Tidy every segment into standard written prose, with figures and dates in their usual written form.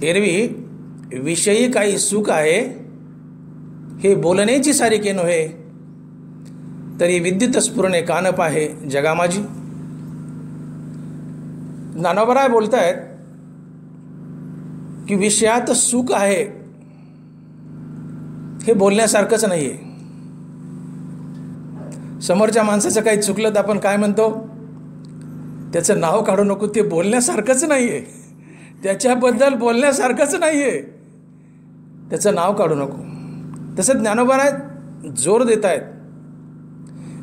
एरवी विषयी काही सुख आहे हे बोलण्याची सारिके नव्हे, तरी विद्युत स्फुरणे कानप आहे जगा माझी. ज्ञानोबराय बोलतायत की विषयात सुख आहे हे बोलण्यासारखंच नाही आहे. समोरच्या माणसाचं काही चुकलं तर आपण काय म्हणतो, त्याचं नाव काढू नको, ते बोलण्यासारखंच नाही आहे, त्याच्याबद्दल बोलण्यासारखंच नाही आहे, त्याचं नाव काढू नको. तसं ज्ञानोबराय जोर देत आहेत,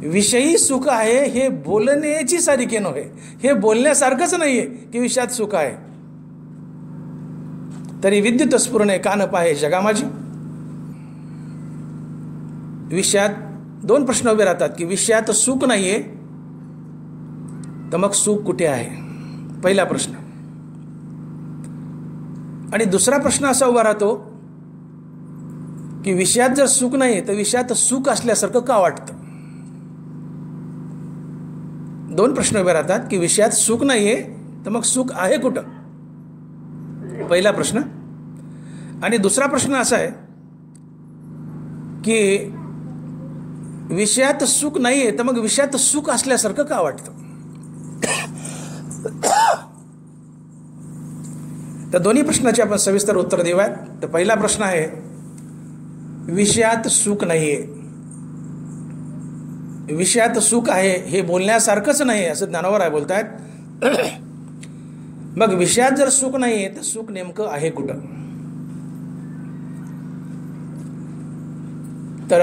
विषयी सुख आहे हे बोलण्याची सारिके नव्हे, हे बोलण्यासारखंच नाही आहे की विषयात सुख आहे, तरी विद्युत स्फुरणे कानप आहे जगा माझी. विषयात दोन प्रश्न उभे राहतात की विषयात सुख नाही आहे तर मग सुख कुठे आहे, पहिला प्रश्न. आणि दुसरा प्रश्न असा उभा राहतो की विषयात जर सुख नाही तर विषयात सुख असल्यासारखं का वाटतं. दोन प्रश्न उभे राहतात की विषयात सुख नाही आहे तर मग सुख आहे कुठं, पहिला प्रश्न. आणि दुसरा प्रश्न असा आहे की विषयात सुख नाही आहे तर मग विषयात सुख असल्यासारखं का वाटतं. तर दोन्ही प्रश्नाचे आपण सविस्तर उत्तर देऊयात. तर पहिला प्रश्न आहे, विषयात सुख नाही आहे, विषयात सुख आहे हे बोलण्यासारखंच नाही असं ज्ञानोबराय बोलतायत. मग विषयात जर सुख नाही आहे तर सुख नेमकं आहे कुठं. तर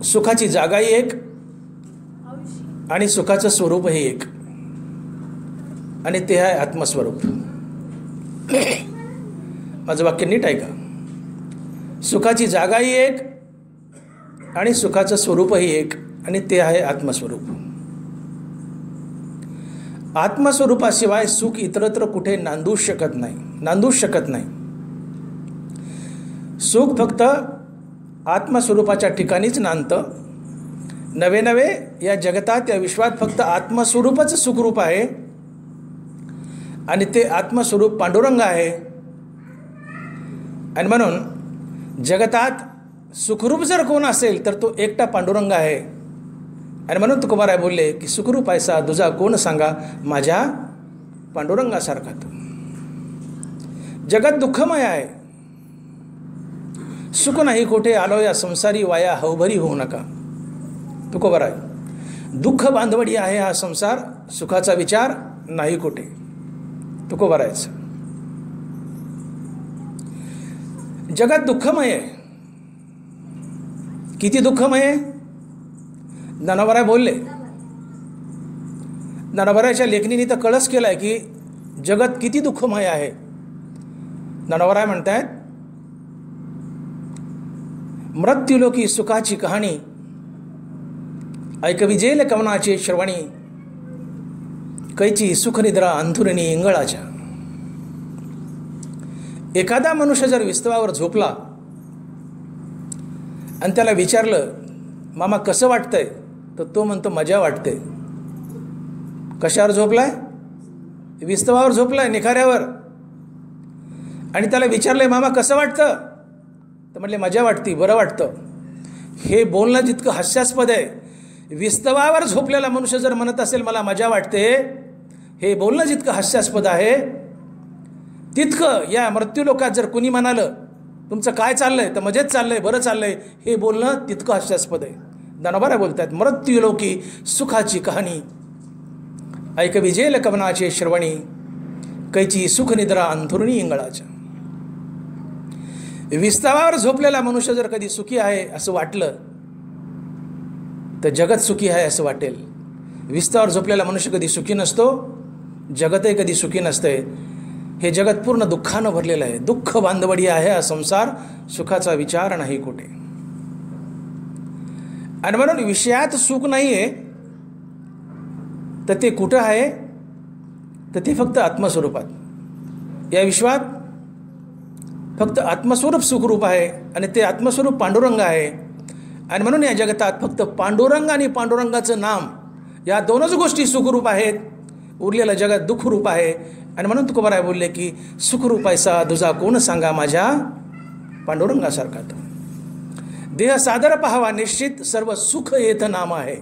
सुखाची जागाही एक आणि सुखाचं स्वरूपही एक, आणि ते आहे आत्मस्वरूप. माझं वाक्य नीट ऐका. सुखाची जागाही एक आणि सुखाचं स्वरूपही एक, आणि ते आहे आत्मस्वरूप. आत्मस्वरूपाशिवाय सुख इतरत्र कुठे नांदूच शकत नाही. सुख फक्त आत्मस्वरूपाच्या ठिकाणीच नांदतं. नवे या जगतात या विश्वात फक्त आत्मस्वरूपच सुखरूप आहे, आणि ते आत्मस्वरूप पांडुरंग आहे. आणि म्हणून जगतात सुखरूप जर कोण असेल तर तो एकटा पांडुरंग आहे. आणि म्हणून तुकोबाराय बोलले की सुखरूप ऐसा दुजा कोण सांगा, माझ्या पांडुरंगासारखा तो. जगत दुःखमय आहे, सुख नाही कोठे आलो या संसारी वाया हवभरी होऊ नका. तुकोबाराय, दुःख बांधवडी आहे हा संसार, सुखाचा विचार नाही कोठे. तुकोबारायचं जगत दुःखमय आहे. किती दुःखमय आहे ज्ञानोबराय बोलले. ज्ञानोबरायच्या लेखणीने तर कळस केलाय की जगत किती दुःखमय आहे. ज्ञानोबराय म्हणतायत, मृत्यूलोकी सुखाची कहाणी ऐकविजेल कवनाचे श्रवणी, कैची सुखनिद्रा अंथुरणी इंगळाच्या. एखादा मनुष्य जर विस्तवावर झोपला आणि त्याला विचारलं, मामा कसं वाटतंय, तर तो म्हणतो मजा वाटते. कशावर झोपलाय, विस्तवावर झोपलाय, निखाऱ्यावर. आणि त्याला विचारलंय मामा कसं वाटतं, तर म्हटले मजा वाटती, बरं वाटतं. हे बोलणं जितकं हास्यास्पद आहे, विस्तवावर झोपलेला मनुष्य जर म्हणत असेल मला मजा वाटते, हे बोलणं जितकं हास्यास्पद आहे तितकं या मृत्यूलोकात जर कुणी म्हणालं तुमचं काय चाललंय तर मजेत चाललंय, बरं चाललंय, हे बोलणं तितकं हास्यास्पद आहे. ज्ञानोबराय बोलतात, मृत्यूलोकी सुखाची कहाणी ऐकविजेल कवनाचे श्रवणी, कैची सुखनिद्रा अंथुरणी इंगळाच्या. विस्तवावर झोपलेला मनुष्य जर कधी सुखी आहे असं वाटलं तर जगत सुखी आहे असं वाटेल. विस्तवावर झोपलेला मनुष्य कधी सुखी नसतो, जगतही कधी सुखी नसते. हे जगत पूर्ण दुःखानं भरलेलं आहे. दुःख बांधवडी आहे हा संसार, सुखाचा विचार नाही कुठे. आणि म्हणून विषयात सुख नाही आहे तर ते कुठं आहे, तर ते फक्त आत्मस्वरूपात. या विश्वात फक्त आत्मस्वरूप सुखरूप आहे, आणि ते आत्मस्वरूप पांडुरंग आहे. आणि म्हणून या जगतात फक्त पांडुरंग आणि पांडुरंगाचं नाम या दोनच गोष्टी सुखरूप आहेत. उरलेलं जगात दुःखरूप आहे. आणि म्हणून तुकोबाराय बोलले की सुखरूप ऐसा तुझा कोण सांगा माझ्या पांडुरंगासारखा तो. देह सादर पाहावा निश्चित सर्व सुख येथ नाम आहे.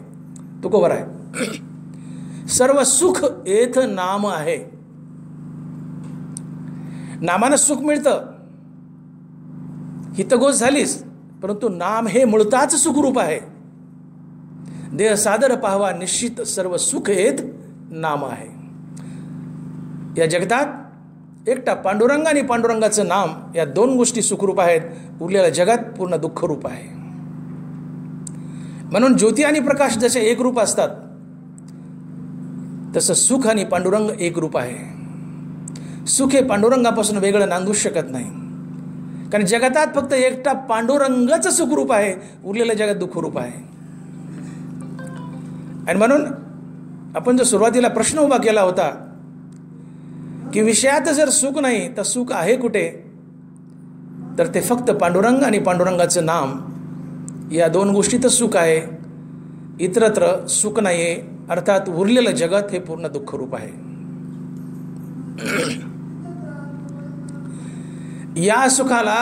तुकोबाराय सर्व सुख येथ नाम आहे. नामानं सुख मिळतं ही तर गोष्ट झालीच, परंतु नाम हे मुळताच सुखरूप आहे. देह सादर पाहावा निश्चित सर्व सुख येत नाम आहे. या जगतात एकटा पांडुरंग आणि पांडुरंगाचं नाम या दोन गोष्टी सुखरूप आहेत. उरलेल्या जगात पूर्ण दुःखरूप आहे. म्हणून ज्योती आणि प्रकाश जसे एक रूप असतात तसं सुख आणि पांडुरंग एक रूप आहे. सुख हे पांडुरंगापासून वेगळं नांदूच शकत नाही. कारण जगतात फक्त एकटा पांडुरंगच सुखरूप आहे, उरलेल्या जगात दुःखरूप आहे. आणि म्हणून आपण जो सुरुवातीला प्रश्न उभा केला होता की विषयात जर सुख नाही तर सुख आहे कुठे, तर ते फक्त पांडुरंग आणि पांडुरंगाचं नाम या दोन गोष्टीतच सुख आहे. इतरत्र सुख नाही आहे. अर्थात उरलेलं जगत हे पूर्ण दुःखरूप आहे. या सुखाला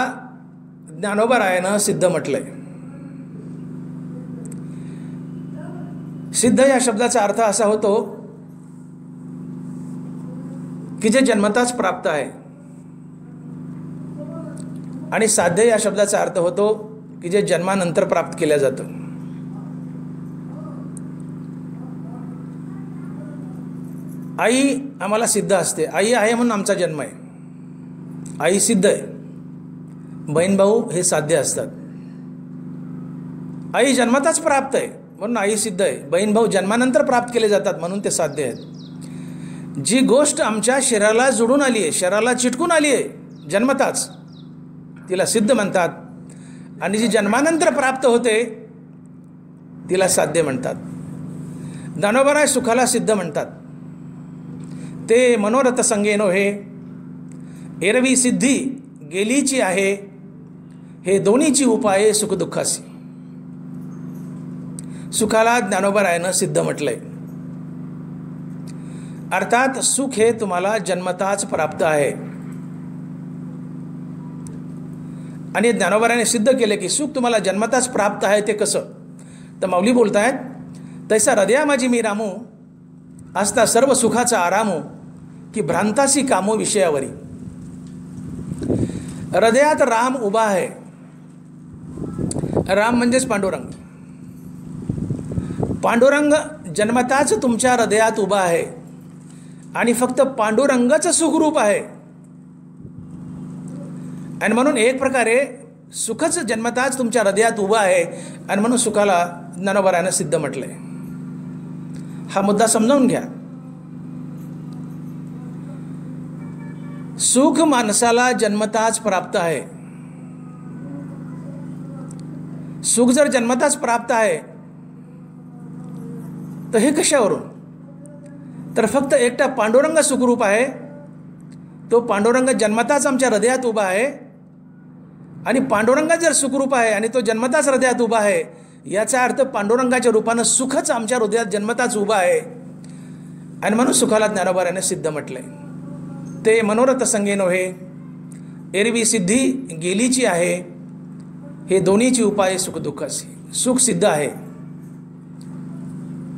ज्ञानोबारायानं सिद्ध म्हटलंय. सिद्ध या शब्दाचा अर्थ असा होतो की जे जन्मताच प्राप्त आहे. आणि साध्य या शब्दाचा अर्थ होतो की जे जन्मानंतर प्राप्त केलं जातं. आई आम्हाला सिद्ध असते. आई आहे म्हणून आमचा जन्म आहे. आई सिद्ध आहे. बहीण भाऊ हे साध्य असतात. आई जन्मताच प्राप्त आहे म्हणून आई सिद्ध आहे. बहीण भाऊ जन्मानंतर प्राप्त केले जातात म्हणून ते साध्य आहेत. जी गोष्ट आमच्या शरीराला जोडून आली आहे, शरीराला चिटकून आली आहे जन्मताच, तिला सिद्ध म्हणतात. आणि जी जन्मानंतर प्राप्त होते तिला साध्य म्हणतात. ज्ञानोबाराय सुखाला सिद्ध म्हणतात. ते मनोरथ संगेनो हे एरवी सिद्धी गेलीची आहे, हे दोन्हीची उपाये सुखदुःखासी. सुखाला ज्ञानोबारायानं सिद्ध म्हटलंय. अर्थात सुख हे तुम्हाला जन्मताच प्राप्त आहे. आणि ज्ञानोबारायाने सिद्ध केले की सुख तुम्हाला जन्मताच प्राप्त आहे. ते कसं? तर माऊली बोलतायत, तैसा हृदया माझी मी रामू असता सर्व सुखाचा आरामू की भ्रांतासी कामो विषयावरी. हृदयात राम उभा आहे. राम म्हणजेच पांडुरंग. पांडुरंग जन्मताच तुमच्या हृदयात उभा आहे आणि फक्त पांडुरंगच सुखरूप आहे. आणि म्हणून एक प्रकारे सुखच जन्मताच तुमच्या हृदयात उभा आहे. आणि म्हणून सुखाला ज्ञानोबारायानं सिद्ध म्हटलंय. हा मुद्दा समजावून घ्या. सुख माणसाला जन्मताच प्राप्त आहे. सुख जर जन्मताच प्राप्त आहे तर हे कशावरून? तर फक्त एकटा पांडुरंग सुखरूप आहे. तो पांडुरंग जन्मताच आमच्या हृदयात उभा आहे. आणि पांडुरंग जर सुखरूप आहे आणि तो जन्मताच हृदयात उभा आहे, याचा अर्थ पांडुरंगाच्या रूपानं सुखच आमच्या हृदयात जन्मताच उभा आहे. आणि म्हणून सुखाला ज्ञानोबारायाने सिद्ध म्हटलंय. ते मनोरथ संगेनो हे एरवी सिद्धी गेलीची आहे, हे दोन्हीची उपाय सुखदुःखासी. सुख सिद्ध आहे.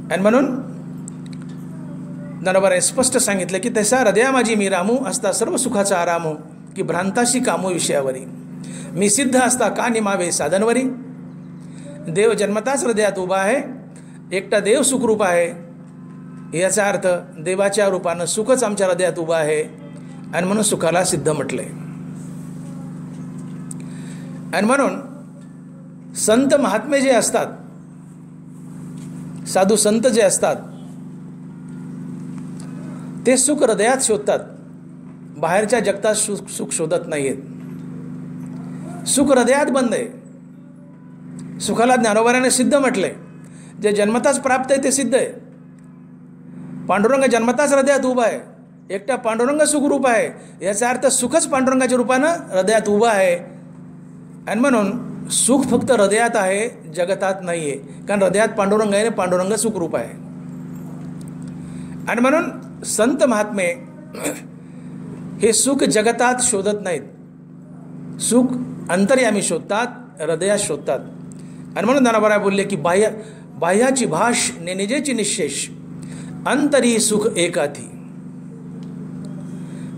आणि म्हणून ज्ञानोबारायाने स्पष्ट सांगितलं की तैसा हृदया माझी मी रामू असता सर्व सुखाचा आरामू की भ्रांताशी कामो विषयावरी. मी सिद्ध असता का निमावे साधनवरी. देव जन्मताच हृदयात उभा आहे. एकटा देव सुखरूप आहे. याचा अर्थ देवाच्या रूपानं सुखच आमच्या हृदयात उभा आहे. आणि म्हणून सुखाला सिद्ध म्हटलंय. आणि म्हणून संत महात्मे जे असतात, साधू संत जे असतात, ते सुख हृदयात शोधतात. बाहेरच्या जगतात सुख शोधत नाहीत. सुख हृदयात बंद आहे. सुखाला ज्ञानोबारायाने सिद्ध म्हटलंय. जे जन्मताच प्राप्त आहे ते सिद्ध आहे. पांडुरंग जन्मताच हृदयात उभा आहे. एकटा पांडुरंग सुखरूप आहे. याचा अर्थ सुखच पांडुरंगाच्या रूपानं हृदयात उभा आहे. आणि म्हणून सुख फक्त हृदयात आहे, जगतात नाही आहे. कारण हृदयात पांडुरंग आहे, पांडुरंग सुखरूप आहे. आणि म्हणून संत महात्मे हे सुख जगतात शोधत नाहीत, सुख अंतर्यामी शोधतात, हृदयात शोधतात. आणि म्हणून ज्ञानोबा बोलले की बाह्याची भाष निजेची निशेष, अंतरी सुख एकाथी.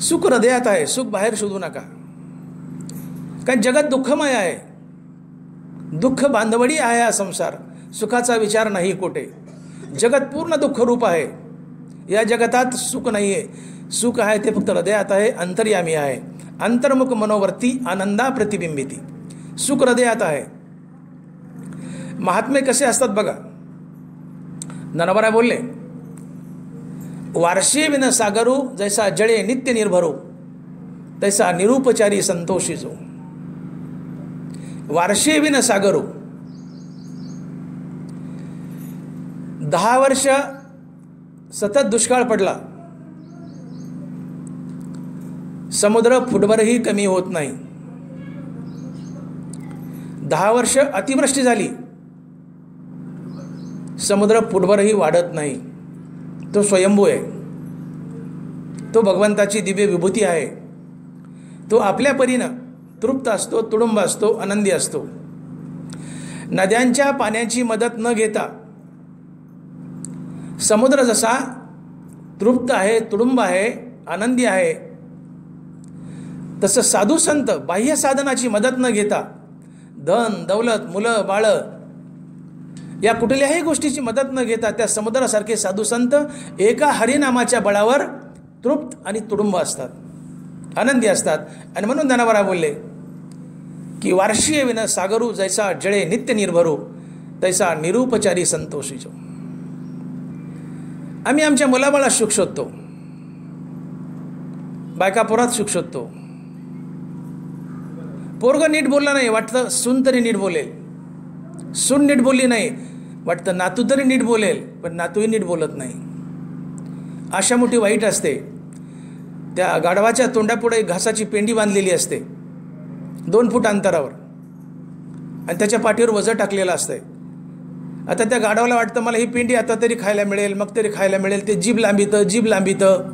सुख हृदयात आहे, सुख बाहेर शोधू नका. कारण जगत दुःखमय आहे, दुःख बांधवडी आहे हा संसार, सुखाचा विचार नाही कोठे. जगत पूर्ण दुःखरूप आहे. या जगतात सुख नाही आहे, सुख आहे ते फक्त हृदयात आहे, अंतर्यामी आहे. अंतर्मुख मनोवर्ती आनंदा प्रतिबिंबिती. सुख हृदयात आहे. महात्मे कसे असतात बघा. ज्ञानोबा बोलले वारशे विन सागरू जैसा जळे नित्य निर्भरो, तैसा निरुपचारी संतोषी जो. वारशे विन सागरू, 10 वर्ष सतत दुष्काळ पडला, समुद्र फुटभरही कमी होत नाही. 10 वर्ष अतिवृष्टी झाली, समुद्र फुटभरही वाढत नाही. तो स्वयंभू आहे, तो भगवंताची दिव्य विभूती आहे. तो आपल्या परीनं तृप्त असतो, तुडुंब असतो, आनंदी असतो. नद्यांच्या पाण्याची मदत न घेता समुद्र जसा तृप्त आहे, तुडुंब आहे, आनंदी आहे, तसं साधू संत बाह्य साधनाची मदत न घेता, धन दौलत मुलं बाळं या कुठल्याही गोष्टीची मदत न घेता त्या समुद्रासारखे साधू संत एका हरिनामाच्या बळावर तृप्त आणि तुडुंब असतात, आनंदी असतात. आणि म्हणून ज्ञानोबा बोलले की वार्षीय विन सागरू जैसा जळे नित्य निर्भरू, तैसा निरुपचारी संतोषी जो. आम्ही आमच्या मुलाबाळात सुख शोधतो, बायकापुरात सुख शोधतो. पोरग नीट बोलला नाही, वाटतं सून तरी नीट बोलेल. सून नीट बोलली नाही, वाटतं नातू तरी नीट बोलेल, पण नातूही नीट बोलत नाही. आशा मोठी वाईट असते. त्या गाढवाच्या तोंडापुढे घासाची पेंडी बांधलेली असते 2 फूट अंतरावर, आणि त्याच्या पाठीवर वजन टाकलेलं असतंय. आता त्या गाढवाला वाटतं मला ही पेंडी आता तरी खायला मिळेल, मग तरी खायला मिळेल. ते जीभ लांबितं,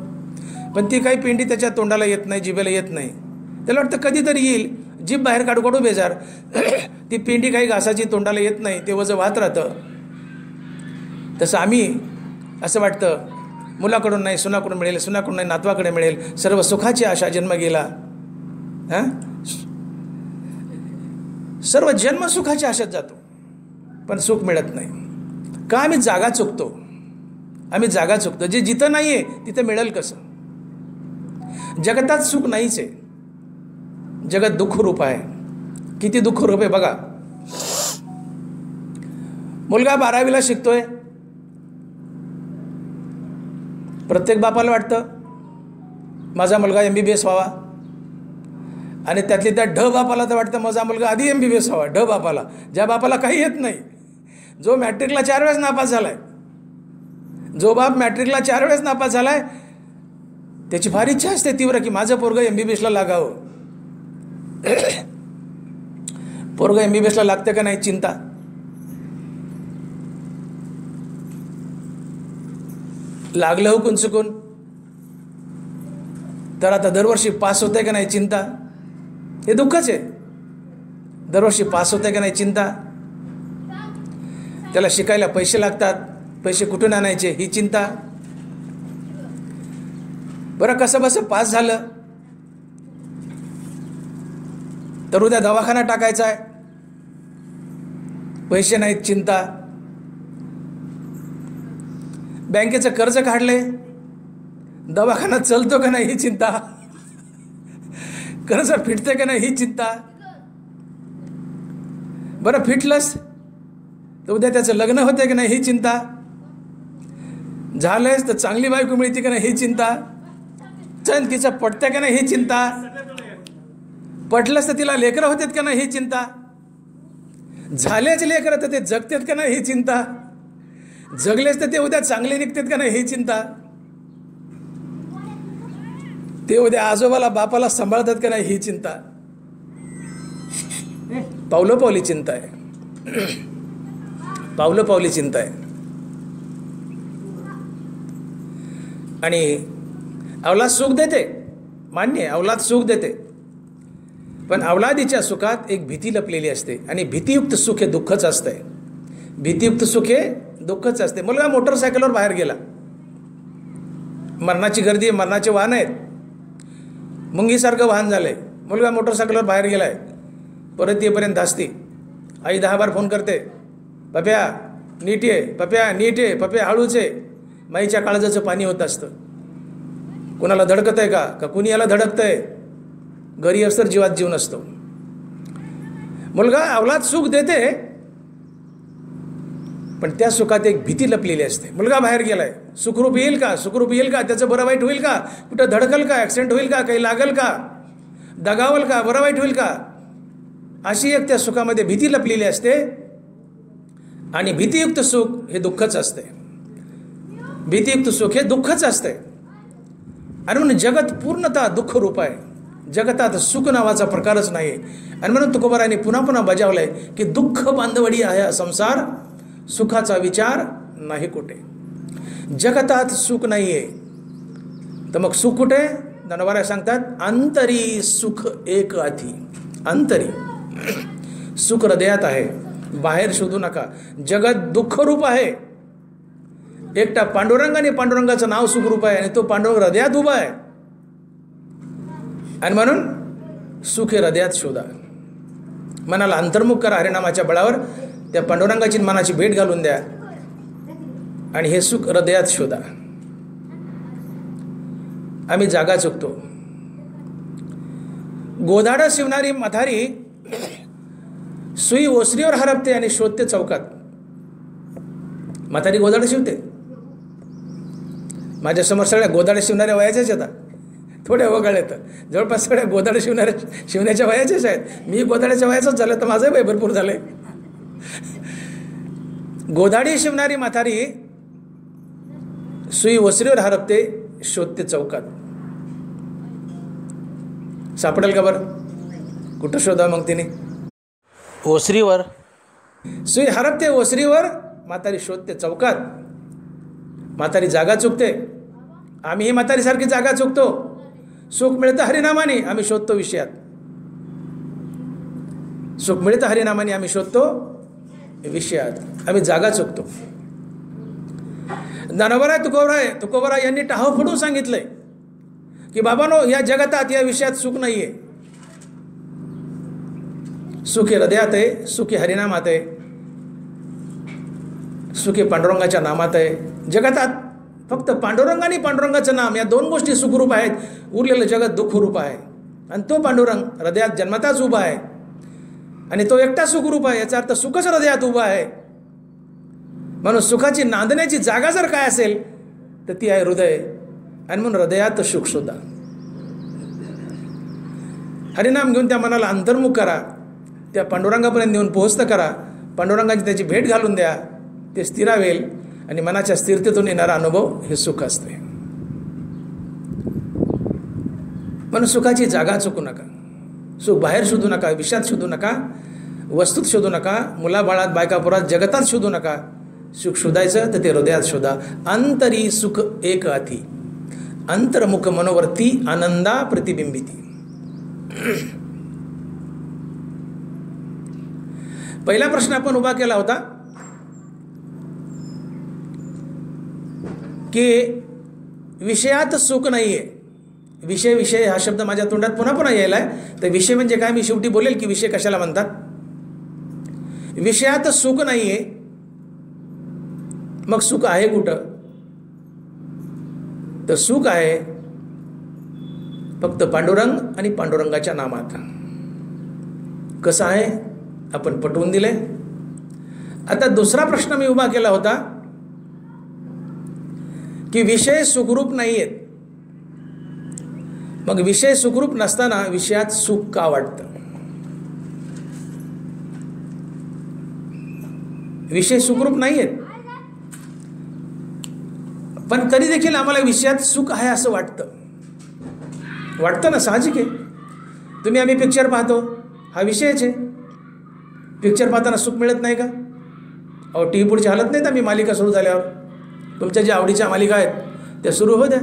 पण ती काही पेंडी त्याच्या तोंडाला येत नाही, जिभेला येत नाही. त्याला वाटतं कधीतरी येईल, जीभ बाहेर काढू बेजार. ती पेंडी काही घासाची तोंडाला येत नाही, ते वजन वाहत राहतं. तसं आम्ही असं वाटतं मुलाकडून नाही सुनाकडून मिळेल, सुनाकडून नाही नातवाकडे मिळेल, सर्व सुखाची आशा जन्म गेला. सर्व जन्म सुखाच्या आशात जातो, पण सुख मिळत नाही. का? आम्ही जागा चुकतो. जे जिथं नाही आहे तिथं मिळेल कसं? जगतात सुख नाहीच आहे. जगत दुःखरूप आहे. किती दुःखरूप आहे बघा. मुलगा 12वीला शिकतोय. प्रत्येक बापाला वाटतं माझा मुलगा MBBS व्हावा, आणि त्यातली त्या ढ बापाला तर वाटतं माझा मुलगा आधी MBBS व्हावा. ढ बापाला, ज्या बापाला काही येत नाही, जो मॅट्रिकला 4 वेळेस नापास झालाय, जो बाप मॅट्रिकला 4 वेळेस नापास झालाय, त्याची फार इच्छा असते तीव्र की माझं पोरगं MBBSला लागावं. पोरगं MBBSला लागतं का नाही चिंता. लागलं हुकून चुकून तर आता दरवर्षी पास होतंय का नाही चिंता. हे दुःखच आहे. दरवर्षी पास होतंय का नाही चिंता. त्याला शिकायला पैसे लागतात, पैसे कुठून आणायचे ही चिंता. बरं कसं बसं पास झालं तर उद्या दवाखाना टाकायचा आहे, पैसे नाहीत चिंता. बँकेचं कर्ज काढले, दवाखाना चलतो का नाही ही चिंता. कर्ज फिटते का नाही ही चिंता. बरं फिटलंच तर उद्या त्याचं लग्न होते का नाही ही चिंता. झालंच तर चांगली बायको मिळते का नाही ही चिंता. चल तिचं पटतं का नाही ही चिंता. पटलंच तर तिला लेकरं होतात का नाही ही चिंता. झालेच लेकरं तर ते जगतात का नाही ही चिंता. जगलेच तर ते उद्या चांगले निघतात का नाही ही चिंता. ते उद्या आजोबाला बापाला सांभाळतात का नाही ही चिंता. पावलोपावली चिंता आहे. पावलोपावली चिंता आहे. आणि अवलाद सुख देते, मान्य आहे, अवलाद सुख देते, पण अवलादीच्या सुखात एक भीती लपलेली असते आणि भीतीयुक्त सुख हे दुःखच असतंय. भीतीयुक्त सुख हे दुःखच असते. मुलगा मोटरसायकलवर बाहेर गेला, मरणाची गर्दी आहे, मरणाचे वाहन आहेत, मुंगीसारखं वाहन झालंय, मुलगा मोटरसायकलवर बाहेर गेलाय, परत येईपर्यंत धास्ती. आई 10 बार फोन करते, पप्या नीट ये, पप्या नीट ये, पप्या हळूच आहे. माईच्या काळजाचं पाणी होत असतं. कुणाला धडकत आहे का कुणी याला धडकतंय? घरी असतर जीवात जीव नसतो. मुलगा अवलाद सुख देते, पण त्या सुखात एक भीती लपलेली असते. मुलगा बाहेर गेलाय, सुखरूप येईल का, सुखरूप येईल का, त्याचं बरं वाईट होईल का, कुठं धडकल का, ॲक्सिडेंट होईल का, काही लागल का, दगावल का, बरं वाईट होईल का, अशी एक त्या सुखामध्ये भीती लपलेली असते. आणि भीतीयुक्त सुख हे दुःखच असते. भीतीयुक्त सुख हे दुःखच असते. आणि म्हणून जगत पूर्णतः दुःखरूप आहे. जगतात सुख नावाचा प्रकारच नाही. आणि म्हणून तुकोबारायांनी पुन्हा पुन्हा बजावलंय की दुःख बांधवडी आहे हा संसार, सुखाचा विचार नाही कुठे. जगतात सुख नाही आहे तर मग सुख कुठे? ज्ञानोबा सांगतात अंतरी सुख एक अथी. अंतरी सुख हृदयात आहे, बाहेर शोधू नका. जगत दुःखरूप आहे. एकटा पांडुरंग आणि पांडुरंगाचं नाव सुखरूप आहे आणि तो पांडुरंग हृदयात उभा आहे. आणि म्हणून सुख हे हृदयात शोधा. मनाला अंतर्मुख करा हरिनामाच्या बळावर. त्या पांडुरंगाची मनाची भेट घालून द्या आणि हे सुख हृदयात शोधा. आम्ही जागा चुकतो. गोधाडं शिवणारी म्हातारी सुई ओसरीवर हरपते आणि शोधते चौकात. म्हातारी गोधाडं शिवते. माझ्यासमोर सगळ्या गोधाडे शिवणाऱ्या वयाच्याच येतात. थोड्या वगळ येतं, जवळपास सगळ्या गोधाडे शिवण्याच्या वयाचेच आहेत. मी गोधाड्याच्या वयाचंच झालं तर माझंही वय भरपूर झालंय. गोधाडी शिवणारी म्हातारी सुई ओसरीवर हरपते, शोधते चौकात. सापडेल का बरं? कुठं शोधा मग तिने? ओसरीवर. सुई हरपते ओसरीवर, म्हातारी शोधते चौकात. म्हातारी जागा चुकते. आम्ही ही म्हातारीसारखी जागा चुकतो. सुख मिळतं हरिनामाने, आम्ही शोधतो विषयात. सुख मिळतं हरिनामाने, आम्ही शोधतो विषयात. आम्ही जागा चुकतो. ज्ञानोबा तुकोबरा यांनी टाहो फोडून सांगितलंय की बाबांनो, या जगतात या विषयात सुख नाहीये. सुख हे हृदयात आहे, सुख हे हरिनामात आहे, सुख हे पांडुरंगाच्या नामात आहे. जगतात फक्त पांडुरंग आणि पांडुरंगाचं नाम या दोन गोष्टी सुखरूप आहेत. उरलेलं जगत दुःखरूप आहे. आणि तो पांडुरंग हृदयात जन्मताच उभा आहे आणि तो एकटा सुखरूप आहे. याचा अर्थ सुखच हृदयात उभा आहे. म्हणून सुखाची नांदण्याची जागा जर काय असेल तर ती आहे हृदय. आणि म्हणून हृदयात सुख शोधा. हरिनाम घेऊन त्या मनाला अंतर्मुख करा. त्या पांडुरंगापर्यंत नेऊन पोहोचतं करा. पांडुरंगाची त्याची भेट घालून द्या. ते स्थिरावेल आणि मनाच्या स्थिरतेतून येणारा अनुभव हे सुख असते. म्हणून सुखाची जागा चुकू नका. सुख बाहेर शोधू नका, विषयात शोधू नका, वस्तूत शोधू नका, मुलाबाळात, बायकापुरात, जगतात शोधू नका. सुख शोधायचं तर ते हृदयात शोधा. अंतरी सुख एक अथी, अंतर्मुख मनोवर्ती आनंदा प्रतिबिंबिती. पहिला प्रश्न आपण उभा केला होता की विषयात सुख नाहीये. विषय विषय हा शब्द माझ्या तोंडात पुन्हा पुन्हा यायलाय. तर विषय म्हणजे काय मी शेवटी बोलेल की विषय कशाला म्हणतात. विषयात सुख नाहीये, मग सुख आहे कुठं? तर सुख आहे फक्त पांडुरंग आणि पांडुरंगाच्या नामात. कसं आहे आपण पटवून दिले. आता दुसरा प्रश्न मी उभा केला होता की विषय सुखरूप नाही आहेत. मग विषय सुखरूप नसताना विषयात सुख का वाटतं? विषय सुखरूप नाही आहेत पण तरी देखील आम्हाला विषयात सुख आहे असं वाटतं. वाटतं ना, साहजिक आहे. तुम्ही आम्ही पिक्चर पाहतो, हा विषयच आहे. पिक्चर पाहताना सुख मिळत नाही का? अहो टी व्ही पुढची हालत नाहीत आम्ही मालिका सुरू झाल्यावर. तुमच्या ज्या आवडीच्या मालिका आहेत त्या सुरू हो द्या.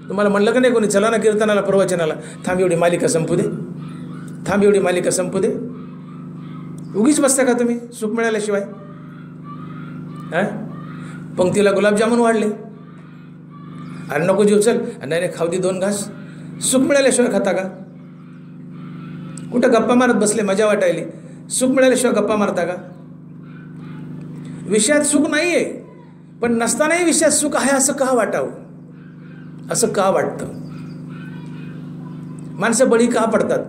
तुम्हाला म्हणलं का नाही कोणी चला ना कीर्तनाला प्रवचनाला, थांब एवढी मालिका संपू दे, थांब एवढी मालिका संपू दे. उगीच बसता का तुम्ही सुख मिळाल्याशिवाय? पंक्तीला गुलाबजामुन वाढले, अरे नको जीव चल, नाही खाऊ दे 2 घास. सुख मिळाल्याशिवाय खाता का? कुठं गप्पा मारत बसले, मजा वाटायली, सुख मिळाल्याशिवाय गप्पा मारता का? विषयात सुख नाही आहे, पण नसतानाही विषयात सुख आहे असं का वाटावं? असं का वाटतं? माणसं बळी का पडतात?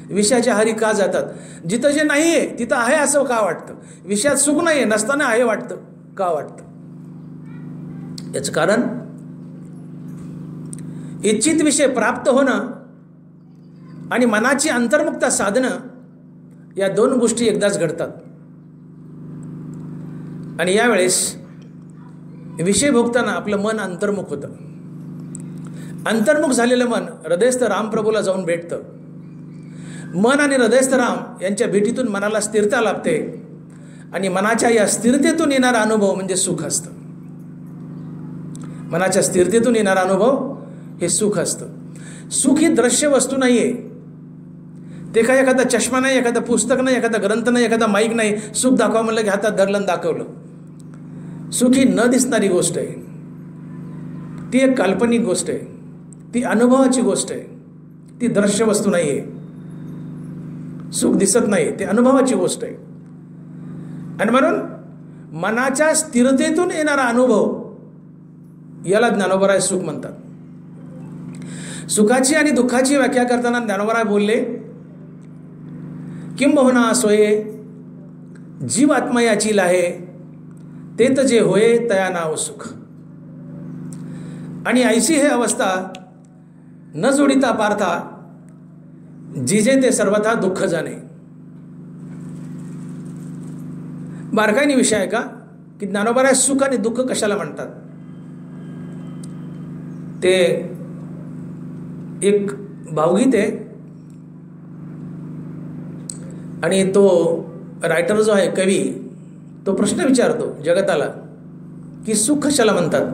विषयाच्या आहारी का जातात? जिथं जे नाही आहे तिथं आहे असं का वाटतं? विषयात सुख नाही आहे, नसताना आहे वाटतं, का वाटतं? याचं कारण इच्छित विषय प्राप्त होणं आणि मनाची अंतर्मुखता साधणं या 2 गोष्टी एकदाच घडतात. आणि यावेळेस विषय भोगताना आपलं मन अंतर्मुख होतं. अंतर्मुख झालेलं मन हृदयस्थ रामप्रभूला जाऊन भेटतं. मन आणि हृदयस्थ राम यांच्या भेटीतून मनाला स्थिरता लाभते आणि मनाच्या या स्थिरतेतून येणारा अनुभव म्हणजे सुख असतं. मनाच्या स्थिरतेतून येणारा अनुभव हे सुख असतं. सुख ही दृश्य वस्तू नाही आहे. ते काय एखादा चष्मा नाही, एखादा पुस्तक नाही, एखादा ग्रंथ नाही, एखादा माईक नाही. सुख दाखवा म्हणलं की हातात धरलं दाखवलं. सुख ही न दिसणारी गोष्ट आहे. ती एक काल्पनिक गोष्ट आहे, ती अनुभवाची गोष्ट आहे, ती दृश्य वस्तू नाही आहे. सुख दिसत नाही, ते अनुभवाची गोष्ट आहे. आणि म्हणून मनाच्या स्थिरतेतून येणारा अनुभव याला ज्ञानोबराय सुख म्हणतात. सुखाची आणि दुःखाची व्याख्या करताना ज्ञानोबराय बोलले, किंबहुना सोये जीव आत्मयाची लाहे, तेत जे होये तया नाव सुख. आणि ऐसी हे अवस्था न जोडिता पार्था, जिजे ते सर्वथा दुःख जाणे. बारकाईने विषय आहे का की ज्ञानोबराय सुख आणि दुःख कशाला म्हणतात? ते एक भावगीत आहे आणि तो रायटर जो आहे, कवी, तो प्रश्न विचारतो जगताला की सुख कशाला म्हणतात.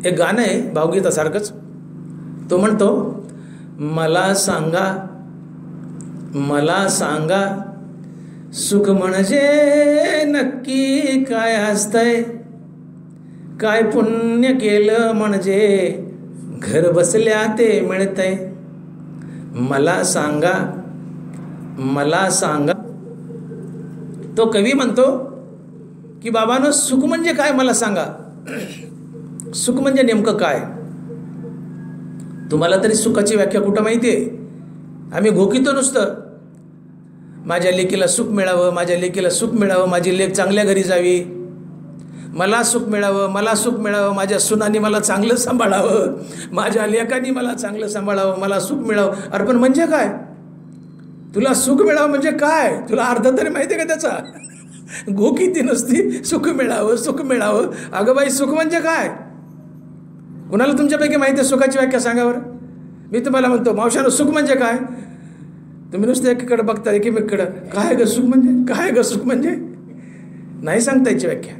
एक गाणं आहे भावगीतासारखंच. तो म्हणतो, मला सांगा, मला सांगा, सुख म्हणजे नक्की काय असतंय? काय पुण्य केलं म्हणजे घर बसल्या ते मिळतंय? मला सांगा, मला सांगा. तो कवी म्हणतो की बाबांनो, सुख म्हणजे काय मला सांगा. सुख म्हणजे नेमकं काय? तुम्हाला तरी सुखाची व्याख्या कुठं माहिती आहे? आम्ही घोकीतो नुसतं, माझ्या लेकीला सुख मिळावं, माझ्या लेकीला सुख मिळावं, माझी लेक चांगल्या घरी जावी, मला सुख मिळावं, मला सुख मिळावं, माझ्या सुनांनी मला चांगलं सांभाळावं, माझ्या लेकांनी मला चांगलं सांभाळावं, मला सुख मिळावं. अरे पण म्हणजे काय? तुला सुख मिळावं म्हणजे काय? तुला अर्थ तरी माहिती आहे का त्याचा? घोकीती नुसती सुख मिळावं, सुख मिळावं. अगं बाई, सुख म्हणजे काय? कुणाला तुमच्यापैकी माहिती आहे सुखाची व्याख्या सांगावर? मी तुम्हाला म्हणतो, मावशानं सुख म्हणजे काय? तुम्ही नुसतं एकीकडे बघता, एकीमेकीकडं, काय ग सुख म्हणजे, काय ग सुख म्हणजे? नाही सांगता याची व्याख्या.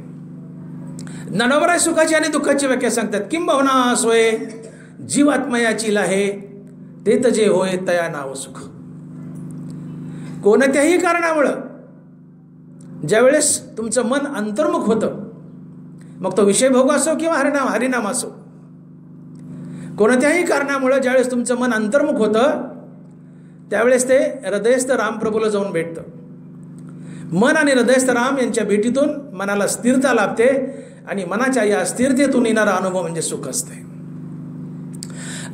ज्ञानोबराय सुखाची आणि दुःखाची व्याख्या सांगतात. किंबहुना सोये जीव आत्मयाची लाहे, तेत जे होय तया नाव सुख. कोणत्याही कारणामुळं ज्यावेळेस तुमचं मन अंतर्मुख होतं, मग तो विषय भोग असो किंवा हरिनाम असो, कोणत्याही कारणामुळं ज्यावेळेस तुमचं मन अंतर्मुख होतं त्यावेळेस ते हृदयस्थ रामप्रभूला जाऊन भेटतं. मन आणि हृदयस्थ राम यांच्या भेटीतून मनाला स्थिरता लाभते आणि मनाच्या या स्थिरतेतून येणारा अनुभव म्हणजे सुख असते.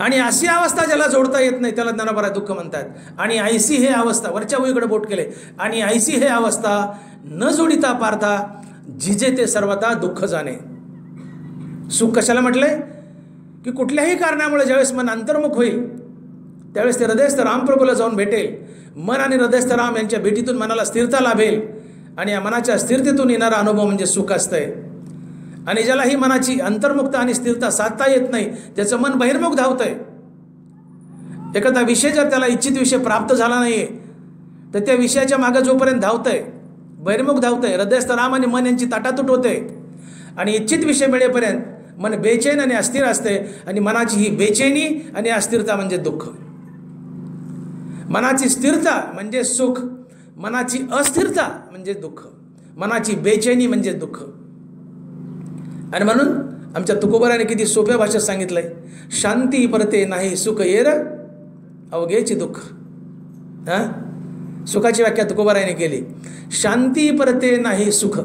आणि अशी अवस्था ज्याला जोडता येत नाही त्याला ज्ञानोबराय दुःख म्हणतात. आणि ऐसी हे अवस्था, वरच्या उईकडे बोट केले, आणि ऐसी हे अवस्था न जोडिता पार्था, जिजे ते सर्वथा दुःख जाणे. सुख कशाला म्हटलंय की कुठल्याही कारणामुळे ज्यावेळेस मन अंतर्मुख होईल त्यावेळेस ते हृदयस्थ रामप्रभूला जाऊन भेटेल. मन आणि हृदयस्थ राम यांच्या भेटीतून मनाला स्थिरता लाभेल आणि या मनाच्या स्थिरतेतून येणारा अनुभव म्हणजे सुख असतंय. आणि ज्याला ही मनाची अंतर्मुक्ता आणि स्थिरता साधता येत नाही, त्याचं मन बहिर्मुख धावतंय. एखादा विषय जर त्याला इच्छित विषय प्राप्त झाला नाहीये तर त्या विषयाच्या मागे जोपर्यंत धावतंय, बहिर्मुख धावतंय, हृदयस्थ राम आणि मन यांची ताटातूट होते आणि इच्छित विषय मिळेपर्यंत मन बेचैन आणि अस्थिर असते. आणि मनाची ही बेचैनी आणि अस्थिरता म्हणजे दुःख. मनाची स्थिरता म्हणजे सुख, मनाची अस्थिरता म्हणजे दुःख, मनाची बेचैनी म्हणजे दुःख. आणि म्हणून आमच्या तुकोबाराने किती सोप्या भाषेत सांगितलंय, शांती परते नाही सुख येर अवघेची दुःख. सुखाची व्याख्या तुकोबाराने केली, शांती परते नाही सुख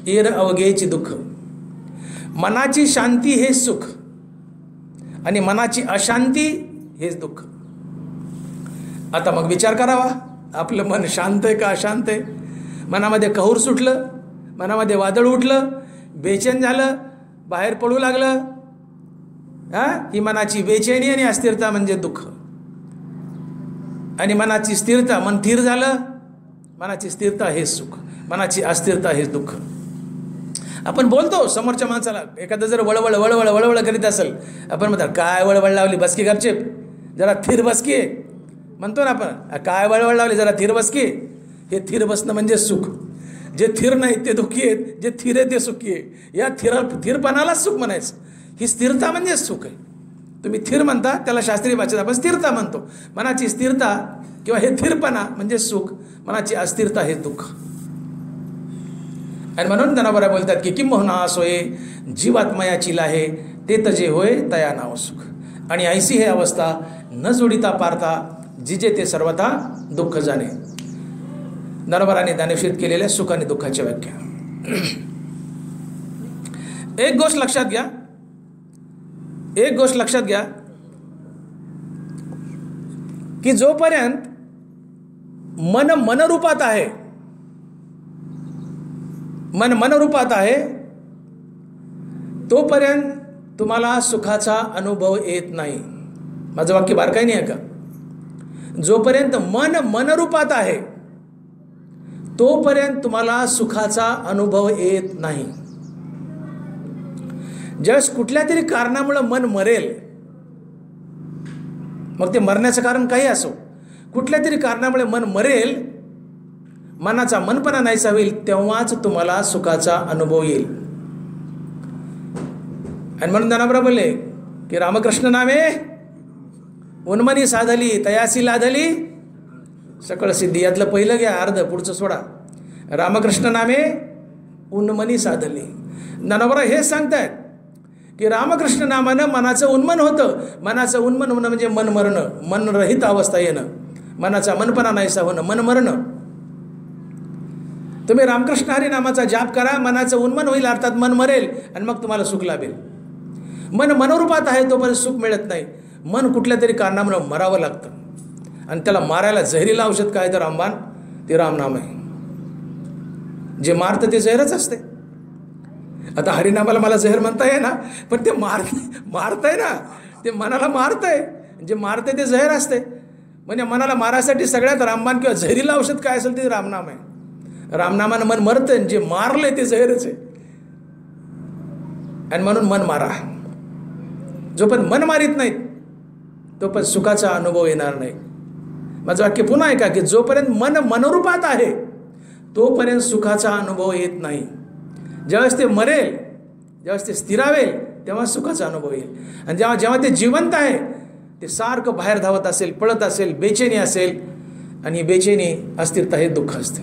येर अवघेची दुःख. मनाची शांती हे सुख आणि मनाची अशांती हेच दुःख. आता मग विचार करावा, आपलं मन शांत आहे का अशांत आहे? मनामध्ये कहूर सुटलं, मनामध्ये वादळ उठलं, बेचैन झालं, बाहेर पडू लागलं, ही मनाची बेचैनी आणि अस्थिरता म्हणजे दुःख. आणि मनाची स्थिरता, मन स्थिर झालं, मनाची स्थिरता हे सुख, मनाची अस्थिरता हे दुःख. आपण बोलतो समोरच्या माणसाला, एखादं जर वळवळ वळवळ वळवळ करीत असेल, आपण म्हणतात काय वळवळ लावली, बसकी घरचे जरा थिर बसकी म्हणतो ना आपण, काय वळवळ लावली जरा थिर बसकी. हे थिर बसणं म्हणजे सुख. जे थिर नाही ते दुःखी आहेत, जे थिर आहे ते सुखी आहे. या थिरपणालाच सुख म्हणायचं. ही स्थिरता म्हणजे सुख आहे. तुम्ही थिर म्हणता, त्याला शास्त्रीय भाषेत आपण स्थिरता म्हणतो. मनाची स्थिरता किंवा हे थिरपणा म्हणजे सुख, मनाची अस्थिरता हे दुःख. आणि म्हणून जनावरा बोलतात की किंबहुना सोये जीवात्मयाची लाहे ते तजे होय तया नाव सुख. आणि ऐसी हे अवस्था न जोडिता पारता जिजे ते सर्वथा दुःख जाणे. नरवराने दानेशीत केलेल्या सुख आणि दुःखाच्या व्याख्या. एक गोष्ट लक्षात घ्या, एक गोष्ट लक्षात घ्या की जोपर्यंत मन मनरूपात आहे, मन मनरूपात आहे, तोपर्यंत तुम्हाला सुखाचा अनुभव येत नाही. माझं वाक्य बारकाई नाही आहे का? जोपर्यंत मन मनरूपात आहे तोपर्यंत तुम्हाला सुखाचा अनुभव येत नाही. ज्यावेळेस कुठल्या तरी कारणामुळे मन मरेल, मग ते मरण्याचं कारण काही असो, कुठल्या तरी कारणामुळे मन मरेल, मनाचा मनपणा नाहीसा होईल, तेव्हाच तुम्हाला सुखाचा अनुभव येईल. आणि म्हणून ज्ञानाबरा बोलले की रामकृष्ण नामे उन्मनी साधली तयासी लाधली सकळ सिद्धी. यातलं पहिलं घ्या, अर्ध पुढचं सोडा. रामकृष्ण नामे उन्मनी साधली. ज्ञानाबरा हे सांगतायत की रामकृष्ण नामानं मनाचं उन्मन होतं. मनाचं उन्मन होणं म्हणजे मन मरणं, मनरहित अवस्था येणं, मनाचा मनपणा नाहीसा होणं, मन मरणं. तुम्ही रामकृष्ण हरी नामाचा जाप करा, मनाचं उन्मन होईल, अर्थात मन मरेल आणि मग तुम्हाला सुख लाभेल. मन मनोरूपात आहे तोपर्यंत सुख मिळत नाही. मन कुठल्या तरी कारणामुळे मरावं लागतं आणि त्याला मारायला जहरीला औषध काय तर रामबाण, ते रामनाम आहे. जे मारतं ते जहरच असते. आता हरिनामाला मला जहर म्हणता आहे ना, पण ते मारतंय ना, ते मनाला मारतंय. जे मारते ते जहर असते. म्हणजे मनाला मारायसाठी सगळ्यात रामबाण किंवा जहरीला औषध काय असेल ते रामनाम आहे. रामनामानं मन मरतं, जे मारले ते जहरच आहे. आणि म्हणून मन मारा. जोपर्यंत मन मारित नाहीत तोपर्यंत सुखाचा अनुभव येणार नाही. माझं वाक्य पुन्हा ऐका की जोपर्यंत मन मनोरूपात आहे तोपर्यंत सुखाचा अनुभव येत नाही. ज्यावेळेस ते मरेल, ज्यावेळेस ते स्थिरावेल, तेव्हा सुखाचा अनुभव येईल. आणि जेव्हा जेव्हा ते जिवंत आहे, ते सारखं बाहेर धावत असेल, पळत असेल, बेचैनी असेल, आणि बेचैनी अस्थिरता हे दुःख असते.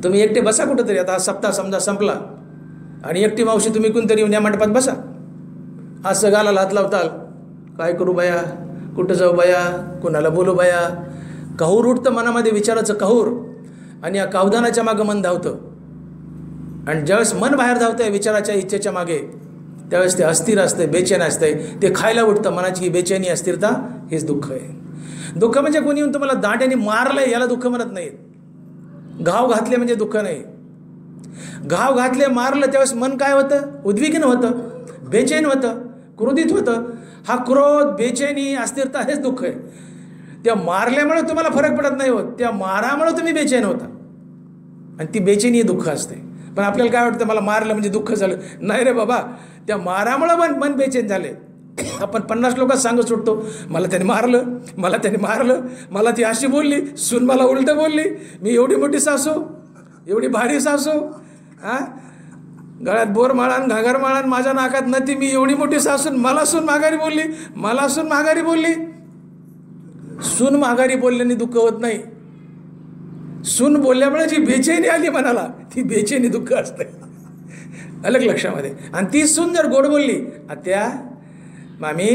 तुम्ही एकटे बसा कुठंतरी, आता सप्ताह समजा संपला आणि एकटी मावशी तुम्ही कोणतरी येऊन या मंडपात बसा. असं गालाला हात लावताल, काय करू बया, कुठं जाऊ बया, कुणाला बोलू बया. कहूर उठतं मनामध्ये, विचाराचं कहूर, आणि या कावदानाच्या मागं मन धावतं. आणि ज्यावेळेस मन बाहेर धावतंय विचाराच्या इच्छेच्या मागे, त्यावेळेस ते अस्थिर असते, बेचैन असते, ते खायला उठतं. मनाची ही बेचैनी अस्थिरता हेच दुःख आहे. दुःख म्हणजे कोणी येऊन तुम्हाला दांड्याने मारलंय याला दुःख म्हणत नाहीत. घाव घातले म्हणजे दुःख नाही. घाव घातले, मारलं, त्यावेळेस मन काय होतं? उद्विग्न होतं, बेचैन होतं, क्रोधित होतं. हा क्रोध, बेचैनी, अस्थिरता हेच दुःख आहे. त्या मारल्यामुळे तुम्हाला फरक पडत नाही होत, त्या मारामुळे तुम्ही बेचैन होता, आणि ती बेचैनी दुःख असते. पण आपल्याला काय वाटतं, मला मारलं म्हणजे दुःख झालं. नाही रे बाबा, त्या मारामुळे मन बेचैन झाले. आपण 50 लोकांत सांगत सुटतो, मला त्याने मारलं, मला त्याने मारलं, मला ती अशी बोलली, सून मला उलटं बोलली, मी एवढी मोठी सासू, एवढी भारी सासू, गळ्यात बोर माळान घागर माळान माझ्या नाकात नती, मी एवढी मोठी सासून मला सून माघारी बोलली, मला सून माघारी बोलली. सून माघारी बोलल्याने दुःख होत नाही, सून बोलल्यामुळे जी बेचैनी आली मनाला, ती बेचैनी दुःख असते. अलग लक्षामध्ये. आणि ती सून जर गोड बोलली, आत्या मामी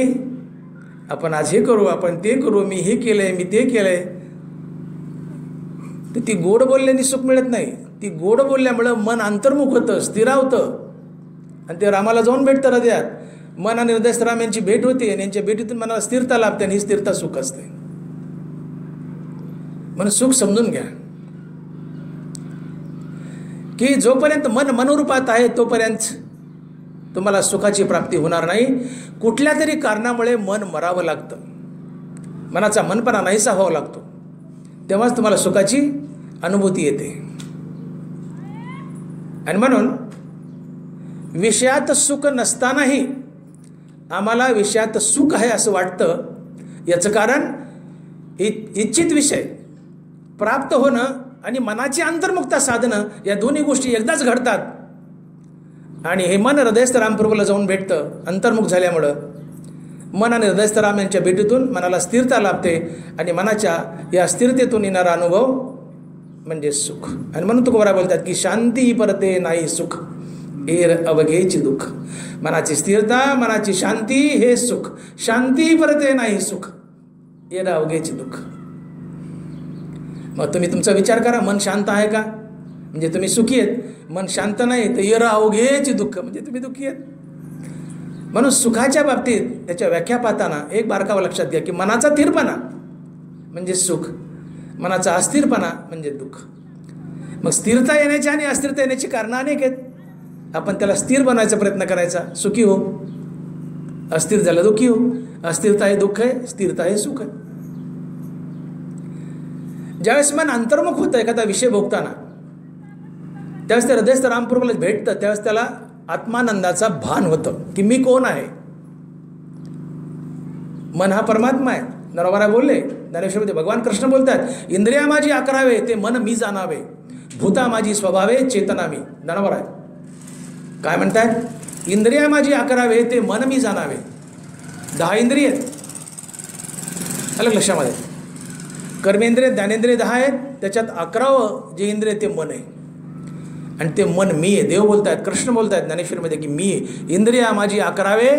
आपण आज हे करू, आपण ते करू, मी हे केलंय, मी ते केलंय, तर ती गोड बोलल्याने सुख मिळत नाही. ती गोड बोलल्यामुळं मन अंतर्मुख होतं, स्थिरावतं, आणि ते रामाला जाऊन भेटतं हृदयात. मन आणि हृदय राम यांची भेट होते, आणि यांच्या भेटीतून मनाला स्थिरता लाभते, आणि ही स्थिरता सुख असते. म्हणून सुख समजून घ्या की जोपर्यंत मन मनोरूपात आहे तोपर्यंत तुम्हाला सुखाची प्राप्ती होणार नाही. कुठल्या तरी कारणामुळे मन मरावं लागतं, मनाचा मनपणा नाहीसा व्हावा लागतो, तेव्हाच तुम्हाला सुखाची अनुभूती येते. आणि म्हणून विषयात सुख नसतानाही आम्हाला विषयात सुख आहे असं वाटतं. याचं कारण इच्छित विषय प्राप्त होणं आणि मनाची अंतर्मुखता साधणं, या दोन्ही गोष्टी एकदाच घडतात, आणि हे मन हृदयस्थ रामप्रभूला जाऊन भेटतं. अंतर्मुख झाल्यामुळं मन आणि हृदयस्थ राम यांच्या भेटीतून मनाला स्थिरता लाभते, आणि मनाच्या या स्थिरतेतून येणारा अनुभव म्हणजे सुख. आणि म्हणून तुकोबरा बोलतात की शांती परते नाही सुख, एर अवघेची दुःख. मनाची स्थिरता, मनाची शांती हे सुख. शांती परते नाही सुख, एर अवघेची दुःख. मग तुम्ही तुमचा विचार करा, मन शांत आहे का म्हणजे तुम्ही सुखी आहेत, मन शांत नाही तर एर अवघेची दुःख म्हणजे तुम्ही दुःखी आहेत. म्हणून सुखाच्या बाबतीत त्याच्या व्याख्या पाहताना एक बारकावा लक्षात घ्या की मनाचा स्थिरपणा म्हणजे सुख, मनाचा अस्थिरपणा म्हणजे दुःख. मग स्थिरता येण्याची आणि अस्थिरता येण्याची कारणं अनेक आहेत. आपण त्याला स्थिर बनवायचा प्रयत्न करायचा, सुखी हो. अस्थिर झालं दुःखी हो. अस्थिरता हे दुःख आहे, स्थिरता हे सुख आहे. ज्यावेळेस मन अंतर्मुख होतं एखादा विषय भोगताना, त्यावेळेस ते हृदयस्थ रामप्रभूला भेटतं, त्यावेळेस त्याला आत्मानंदाचा भान होतं की मी कोण आहे. मन हा परमात्मा आहे. नरवरा बोलले ज्ञानेश्वरमध्ये, भगवान कृष्ण बोलतात, इंद्रिया माझी अकरावे ते मन मी जाणावे, भूता माझी स्वभावे चेतना मी. नरवर आहे काय म्हणतात, इंद्रिया माझी अकरावे ते मन मी जाणावे. 10 इंद्रिय आहेत अलग लक्षामध्ये. कर्मेंद्रिय ज्ञानेंद्रिय 10 आहेत, त्याच्यात 11वं जे इंद्रिय ते मन आहे, आणि ते मन मी आहे. देव बोलतायत, कृष्ण बोलतायत ज्ञानेश्वरमध्ये की मी आहे. इंद्रिया माझी अकरावे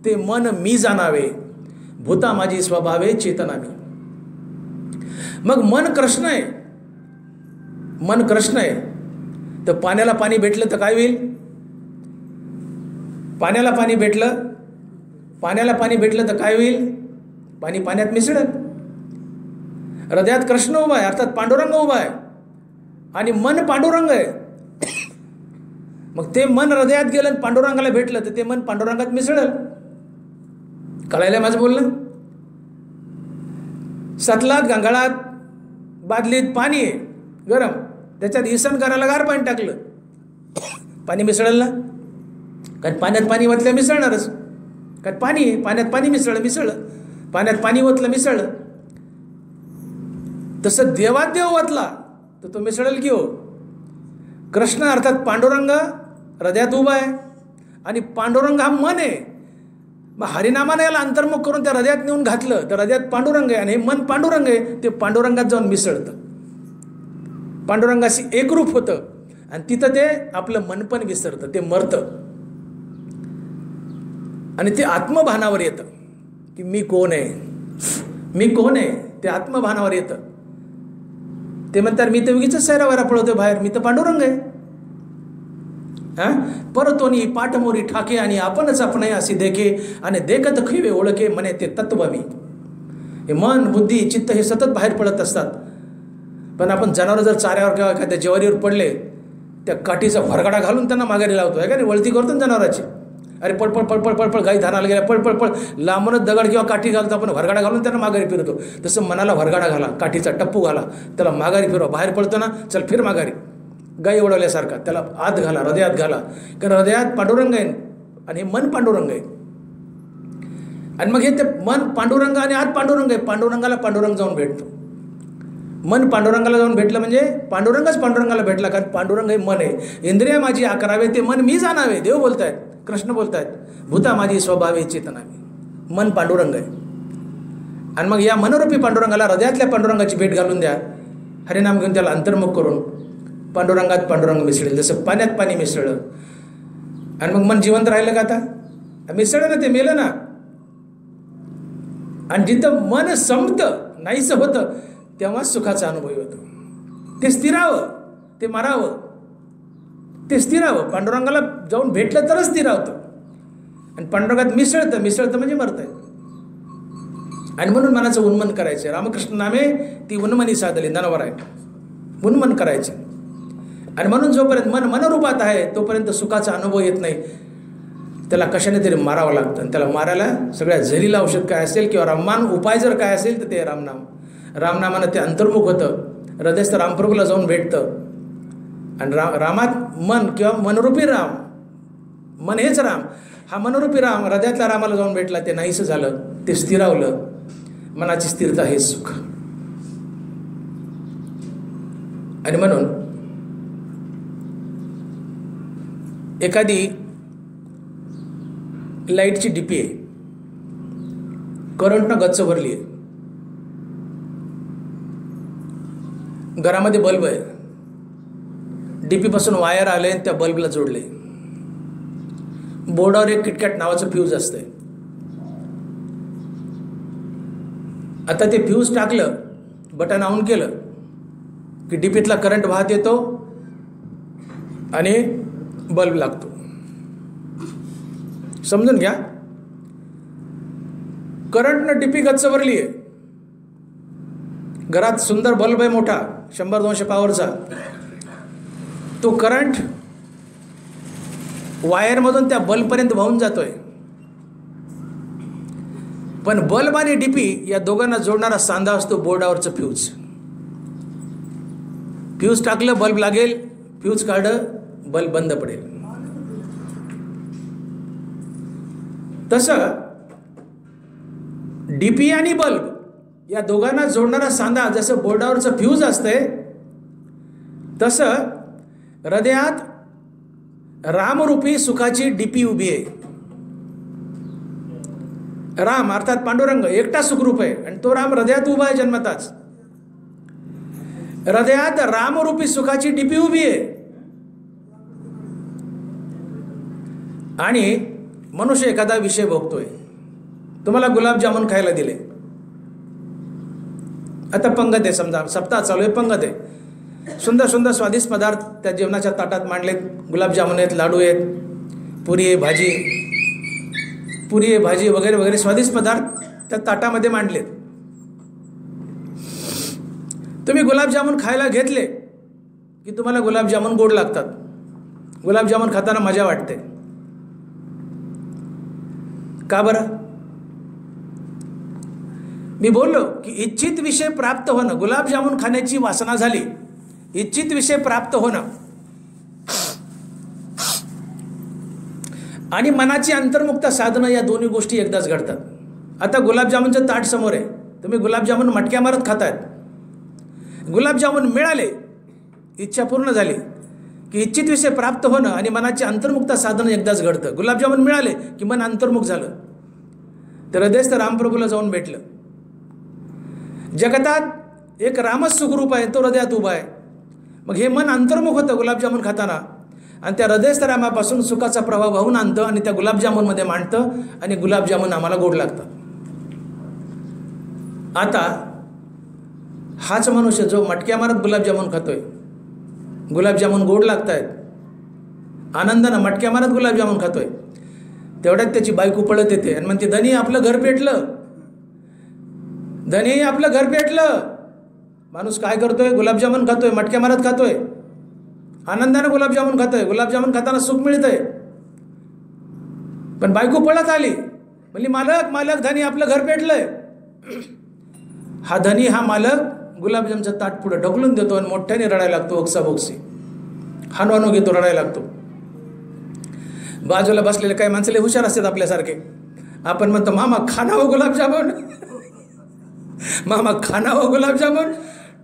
ते मन मी जाणावे, भूता माझी स्वभावे चेतना मी. मग मन कृष्ण आहे, मन कृष्ण आहे तर पाण्याला पाणी भेटलं तर काय होईल. पाण्याला पाणी भेटलं, पाण्याला पाणी भेटलं तर काय होईल, पाणी पाण्यात मिसळेल. हृदयात कृष्ण उभा आहे अर्थात पांडुरंग उभा आहे, आणि मन पांडुरंग आहे. मग ते मन हृदयात गेलं आणि पांडुरंगाला भेटलं तर ते मन पांडुरंगात मिसळेल. कळायला माझं बोलणं. सतलात गंगाळात बादलीत पाणी आहे गरम, त्याच्यात इसन करायला गार पाणी टाकलं, पाणी मिसळेल ना. कारण पाण्यात पाणी ओतलं मिसळणारच, कारण पाणी आहे, पाण्यात पाणी मिसळलं, पाण्यात पाणी ओतलं मिसळलं. तसं देवात देव ओतला तर तो मिसळेल की हो. कृष्ण अर्थात पांडुरंग हृदयात उभा आहे, आणि पांडुरंग हा मन आहे. मग हरिनामाने याला अंतर्मुख करून त्या हृदयात नेऊन घातलं तर हृदयात पांडुरंग आहे, आणि हे मन पांडुरंग आहे, ते पांडुरंगात जाऊन मिसळतं, पांडुरंगाशी एकरूप होतं, आणि तिथं ते आपलं मन पण विसरतं, ते मरतं, आणि ते आत्मभानावर येतं की मी कोण आहे, मी कोण आहे, ते आत्मभानावर येतं. ते म्हणतात मी तर उगीच सैरावैरा पळवतोय बाहेर, मी तर पांडुरंग आहे. परतोनी पाठमोरी ठाके आणि आपणच आपण अशी देखे, आणि देखत खिवे ओळखे म्हणे ते तत्व मी. हे मन बुद्धी चित्त हे सतत बाहेर पडत असतात, पण आपण जनावर जर चाऱ्यावर किंवा एखाद्या ज्वारीवर पडले, त्या काठीचा भरगडा घालून त्यांना माघारी लावतो आहे का नाही, वळती करतो ना जनावराची. अरे पळपळ पळपळ पळपळ गाई धानाला गेल्या, पळपळ लांबूनच दगड किंवा काठी घालतो आपण, भरगाडा घालून त्यांना माघारी फिरतो. तसं मनाला भरगाडा घाला, काठीचा टप्पू घाला, त्याला माघारी फिरवा. बाहेर पडतो ना, चल फिर माघारी, गाई उडवल्यासारखा त्याला आत घाला, हृदयात घाला, कारण हृदयात पांडुरंग आहे आणि हे मन पांडुरंग आहे. आणि मग हे ते मन पांडुरंग आणि आत पांडुरंग आहे, पांडुरंगाला पांडुरंग जाऊन भेटतो. मन पांडुरंगाला जाऊन भेटलं म्हणजे पांडुरंगच पांडुरंगाला भेटला, कारण पांडुरंग हे मन आहे. इंद्रिय माझी आकारावे ते मन मी जाणावे, देव बोलतायत, कृष्ण बोलतायत. भूता माझी स्वभावे चेतनावे, मन पांडुरंग आहे. आणि मग या मनरूपी पांडुरंगाला, हृदयातल्या पांडुरंगाची भेट घालून द्या. हरिनाम घेऊन त्याला अंतर्मुख करून पांडुरंगात पांडुरंग मिसळेल, जसं पाण्यात पाणी मिसळलं. आणि मग मन जिवंत राहिलं का? आता मिसळलं ना, ते मेलं ना. आणि जिथं मन संपतं, नाहीसं होतं, तेव्हा सुखाचा अनुभव होतो. ते स्थिरावं, ते मारावं, ते स्थिरावं. पांडुरंगाला जाऊन भेटलं तरच स्थिरावतं. आणि पांडुरंगात मिसळतं, मिसळतं म्हणजे मरतंय. आणि म्हणून मनाचं उन्मन करायचं. रामकृष्ण नामे ती उन्मनी साधली, ननवर आहे, उन्मन करायचे. आणि म्हणून जोपर्यंत मन मनरूपात आहे तोपर्यंत सुखाचा अनुभव येत नाही. त्याला कशाने तरी मारावं लागतं. आणि त्याला मारायला सगळ्यात झरीला औषध काय असेल किंवा राममान उपाय जर काय असेल तर ते रामनाम. रामनामानं ते अंतर्मुख होतं, हृदयस्थ रामप्रभूला जाऊन भेटतं. आणि रामात मन किंवा मनरूपी राम, मन हेच राम, हा मनरूपी राम हृदयातल्या रामाला जाऊन भेटला, ते नाहीसं झालं, ते स्थिरावलं. मनाची स्थिरता हे सुख. आणि म्हणून एखादी लाईटची डीपी आहे, करंटनं गच्च भरली आहे, घरामध्ये बल्ब आहे, डीपीपासून वायर आले आणि त्या बल्बला जोडले. बोर्डावर एक किटकॅट नावाचं फ्यूज असतंय. आता ते फ्यूज टाकलं, बटन ऑन केलं की डीपीतला करंट वाहत येतो आणि बल्ब लागतो. समजून घ्या, करंटनं डीपी गच्च भरली आहे, घरात सुंदर बल्ब आहे मोठा 100-200 पॉवरचा. तो करंट वायरमधून त्या बल्बपर्यंत वाहून जातोय. पण बल्ब आणि डीपी या दोघांना जोडणारा सांधा असतो बोर्डावरचं फ्यूज. फ्यूज टाकलं बल्ब लागेल, फ्यूज काढलं बल्ब बंद पडेल. तसं डीपी आणि बल्ब या दोघांना जोडणारा सांधा जसं बोर्डावरचं फ्यूज असतंय, तसं हृदयात रामरूपी सुखाची डीपी उभी आहे. राम अर्थात पांडुरंग एकटा सुखरूप आहे आणि तो राम हृदयात उभा आहे जन्मताच. हृदयात रामरूपी सुखाची डीपी उभी आहे. आणि मनुष्य एखादा विषय भोगतोय. तुम्हाला गुलाबजामुन खायला दिले, आता पंगत आहे, समजा सप्ताह चालू आहे, पंगत आहे, सुंदर सुंदर स्वादिष्ट पदार्थ त्या जेवणाच्या ताटात मांडलेत. गुलाबजामुन आहेत, लाडू आहेत, पुरी आहे, भाजी वगैरे वगैरे स्वादिष्ट पदार्थ त्या ताटामध्ये मांडलेत. तुम्ही गुलाबजामुन खायला घेतले की तुम्हाला गुलाबजामुन गोड लागतात. गुलाबजामुन खाताना मजा वाटते. का बरं? मी बोललो की इच्छित विषय प्राप्त होणं, गुलाबजामुन खाण्याची वासना झाली, इच्छित विषय प्राप्त होणं आणि मनाची अंतर्मुक्ता साधणं, या दोन्ही गोष्टी एकदाच घडतात. आता गुलाबजामुनचं ताट समोर आहे, तुम्ही गुलाबजामुन मटक्या मारत खातायत. गुलाबजामुन मिळाले, इच्छा पूर्ण झाली की इच्छित विषय प्राप्त होणं आणि मनाची अंतर्मुक्ता साधणं एकदाच घडतं. गुलाबजामुन मिळाले की मन अंतर्मुख झालं, तर हृदयस्थ रामप्रभूला जाऊन भेटलं. जगतात एक रामच सुखरूप आहे, तो हृदयात उभा आहे. मग हे मन अंतर्मुख होतं गुलाबजामुन खाताना आणि त्या हृदयस्थ रामापासून सुखाचा प्रभाव वाहून आणतं आणि त्या गुलाबजामुनमध्ये मांडतं आणि गुलाबजामुन आम्हाला गोड लागतात. आता हाच मनुष्य जो मटक्या मारत गुलाबजामुन खातोय, गुलाबजामुन गोड लागतायत, आनंदानं मटक्या मारत गुलाबजामुन खातोय, तेवढ्यात त्याची बायको पळत येते आणि म्हणते, धनी आपलं घर पेटलं, धनी आपलं घर पेटलं. माणूस काय करतोय? गुलाबजामुन खातोय, मटक्या मारत खातोय, आनंदानं गुलाबजामुन खातोय, गुलाबजामुन खाताना सुख मिळतंय. पण बायको पळत आली, म्हणली, मालक मालक, धनी आपलं घर पेटलंय. हा धनी, हा मालक गुलाबजामचं ताट पुढे ढकलून देतो आणि मोठ्याने रडायला लागतो, ओक्साबोक्सी हानवानो घेतो, रडायला लागतो. बाजूला बसलेले काही माणसाले हुशार असतात आपल्यासारखे. आपण म्हणतो, मामा खाना हो गुलाबजामुन, मामा खाना हो गुलाबजामुन.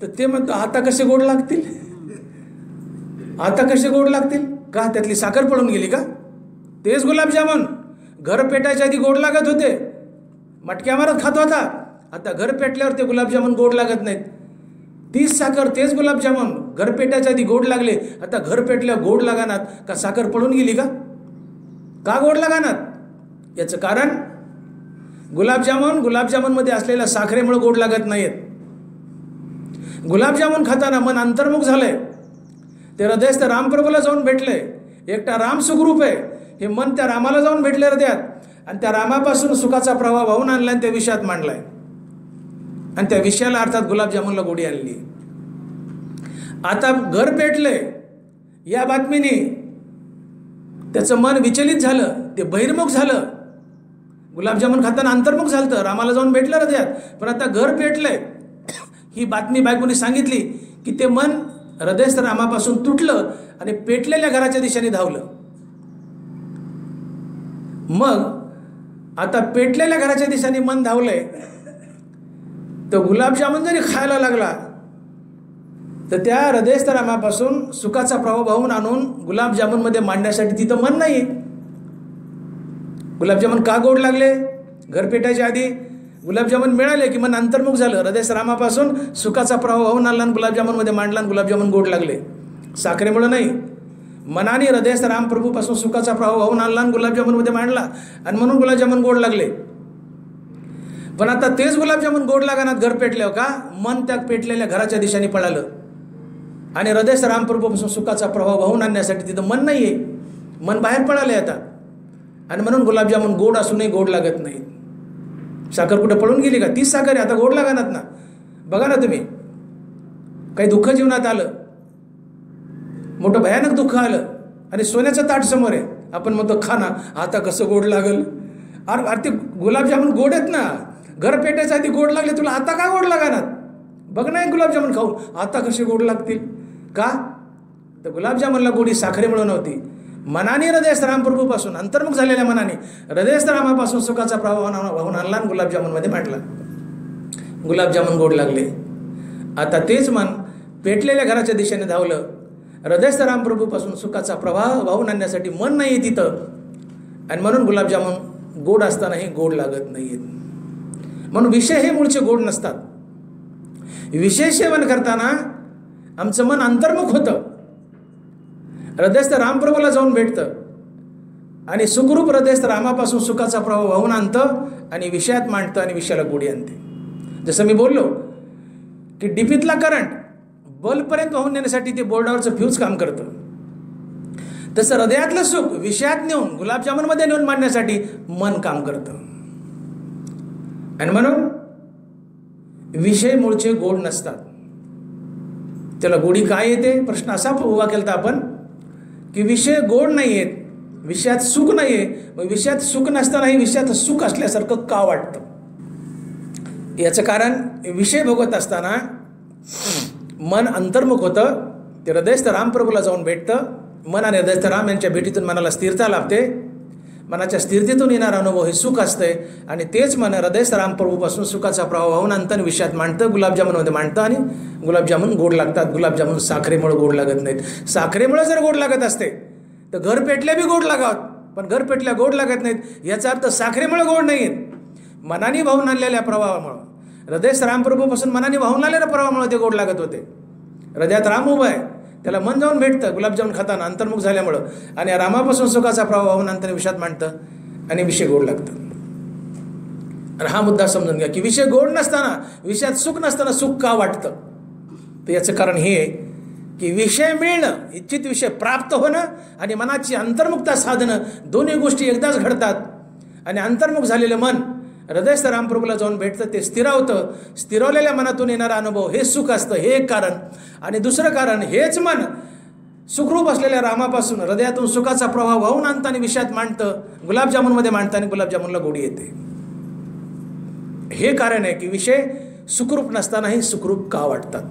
तर ते म्हणतो आता कसे गोड लागतील, आता कसे गोड लागतील, का त्यातली साखर पडून गेली का? तेच गुलाबजामुन घर पेटायच्या आधी गोड लागत होते, मटक्या मारत खात होता, आता घर पेटल्यावर ते गुलाबजामुन गोड लागत नाहीत. तीच साखर तेच गुलाबजामुन घर पेटायच्या आधी गोड लागले, आता घर पेटल्यावर गोड लागानात का साखर पडून गेली का? का गोड लागानात? याचं कारण गुलाबजामुनमध्ये असलेल्या साखरेमुळे गोड लागत नाहीत. गुलाबजामुन खाताना मन अंतर्मुख झालंय, ते हृदयस्थ रामप्रभूला जाऊन भेटले. एकटा राम सुखरूप आहे, हे मन त्या रामाला जाऊन भेटले हृदयात, आणि त्या रामापासून सुखाचा प्रवाह वाहून आणला आणि त्या विषयात मांडलाय, आणि त्या विषयाला अर्थात गुलाबजामुनला गोडी आणली. आता घर पेटले या बातमीने त्याचं मन विचलित झालं, ते बहिर्मुख झालं. गुलाबजामुन खाताना अंतर्मुख झालं, रामाला जाऊन भेटलं हृदयात, पण आता घर पेटलंय ही बातमी बायकोनी सांगितली की ते मन हृदयस्थ रामापासून तुटलं आणि पेटलेल्या घराच्या दिशेने धावलं. मग आता पेटलेल्या घराच्या दिशेने मन धावलंय, तर गुलाबजामुन जरी खायला लागला तर त्या हृदयस्थ रामापासून सुखाचा प्रवाह वाहून आणून गुलाबजामुनमध्ये मांडण्यासाठी तिथं मन नाही. गुलाबजामुन का गोड लागले? घर पेटायच्या आधी गुलाबजामुन मिळाले की मन अंतर्मुख झालं, हृदयस्थ रामापासून सुखाचा प्रवाह वाहून आणला आणि गुलाबजामुनमध्ये मांडला आणि गुलाबजामुन गोड लागले. साखरेमुळे नाही, मनाने हृदयस्थ रामप्रभूपासून सुखाचा प्रवाह वाहून आणला आणि गुलाबजामुनमध्ये मांडला, आणि म्हणून गुलाबजामुन गोड लागले. पण आता तेच गुलाबजामुन गोड लागणार घर पेटल्यावर का? मन त्या पेटलेल्या घराच्या दिशेने पळालं, आणि हृदयस्थ रामप्रभूपासून सुखाचा प्रवाह वाहून आणण्यासाठी तिथं मन नाही आहे, मन बाहेर पळाले आता, आणि म्हणून गुलाबजामुन गोड असूनही गोड लागत नाही. साखर कुठं पळून गेली का? तीच साखर आहे, आता गोड लागणार ना. बघा ना तुम्ही, काही दुःख जीवनात आलं, मोठं भयानक दुःख आलं, आणि सोन्याचं ताट समोर आहे, आपण म्हणतो खा ना, आता कसं गोड लागल. अरे ते गुलाबजामुन गोड आहेत ना, घर पेटायच्या आधी गोड लागले, तुला आता का गोड लागणार? बघ ना एक गुलाबजामुन खाऊन, आता कसे गोड लागतील. का? तर गुलाबजामुनला गोडी साखरेमुळे नव्हती, मनाने हृदयस्थ रामप्रभूपासून अंतर्मुख झालेल्या मनाने हृदयस्थ रामापासून सुखाचा प्रवाह वाहून आणला आणि गुलाबजामुनमध्ये मांडला. गुलाबजामुन गोड लागले. आता तेच मन पेटलेल्या घराच्या दिशेने धावलं, हृदयस्थ रामप्रभूपासून सुखाचा प्रवाह वाहून आणण्यासाठी मन नाही तिथं, आणि म्हणून गुलाबजामुन गोड असतानाही गोड लागत नाहीत. म्हणून विषय हे मूळचे गोड नसतात. विषय सेवन करताना आमचं मन अंतर्मुख होतं, हृदयस्थ रामप्रभूला जाऊन भेटतं, आणि सुखरूप हृदयस्थ रामापासून सुखाचा प्रवाह वाहून आणतं आणि विषयात मांडतं आणि विषयाला गोडी आणते. जसं मी बोललो की डीपीतला करंट बल्बपर्यंत वाहून नेण्यासाठी ते बोर्डावरचं फ्यूज काम करतं, तसं हृदयातलं सुख विषयात नेऊन गुलाबजामुनमध्ये नेऊन मांडण्यासाठी मन काम करतं. आणि म्हणून विषय मूळचे गोड नसतात. त्याला गोडी काय येते? प्रश्न असा उभा केला आपण की विषय गोड नाही आहेत, विषयात सुख नाही आहे, मग विषयात सुख नसतानाही विषयात सुख असल्यासारखं का वाटतं? याचं कारण विषय भोगत असताना मन अंतर्मुख होतं, ते हृदयस्थ रामप्रभूला जाऊन भेटतं, मन आणि हृदयस्थ राम यांच्या भेटीतून मनाला स्थिरता लाभते, मनाच्या स्थिरतेतून येणारा अनुभव हे सुख असते, आणि तेच मन हृदयस्थ रामप्रभूपासून सुखाचा प्रवाह वाहून आणतं आणि विषयात मांडतं, गुलाबजामुनमध्ये मांडतं, आणि गुलाबजामुन गोड लागतात. गुलाबजामुन साखरेमुळे गोड लागत नाहीत. साखरेमुळे जर गोड लागत असते तर घर पेटल्या बी गोड लागावत, पण घर पेटल्या गोड लागत नाहीत. याचा अर्थ साखरेमुळे गोड नाही आहेत, मनाने वाहून आणलेल्या प्रवाहामुळं, हृदयस्थ रामप्रभूपासून मनाने वाहून आलेल्या प्रवाहामुळे ते गोड लागत होते. हृदयात राम उभा आहे, त्याला मन जाऊन भेटतं गुलाबजामुन खाताना अंतर्मुख झाल्यामुळं, आणि रामापासून सुखाचा प्रवाह वाहून आणताना विषयात मांडतं आणि विषय गोड लागतं. आणि हा मुद्दा समजून घ्या की विषय गोड नसताना, विषयात सुख नसताना सुख का वाटतं? तर याचं कारण हे की विषय मिळणं, इच्छित विषय प्राप्त होणं आणि मनाची अंतर्मुखता साधणं, दोन्ही गोष्टी एकदाच घडतात. आणि अंतर्मुख झालेलं मन हृदयस्थ रामप्रभूला जाऊन भेटतं, ते स्थिरावतं. स्थिरवलेल्या मनातून येणारा अनुभव हे सुख असतं, हे एक कारण. आणि दुसरं कारण, हेच मन सुखरूप असलेल्या रामापासून हृदयातून सुखाचा प्रवाह वाहून आणताना विषयात मांडतं, गुलाबजामुनमध्ये मांडताना गुलाबजामुनला गोडी येते. हे कारण आहे की विषय सुखरूप नसतानाही सुखरूप का वाटतात.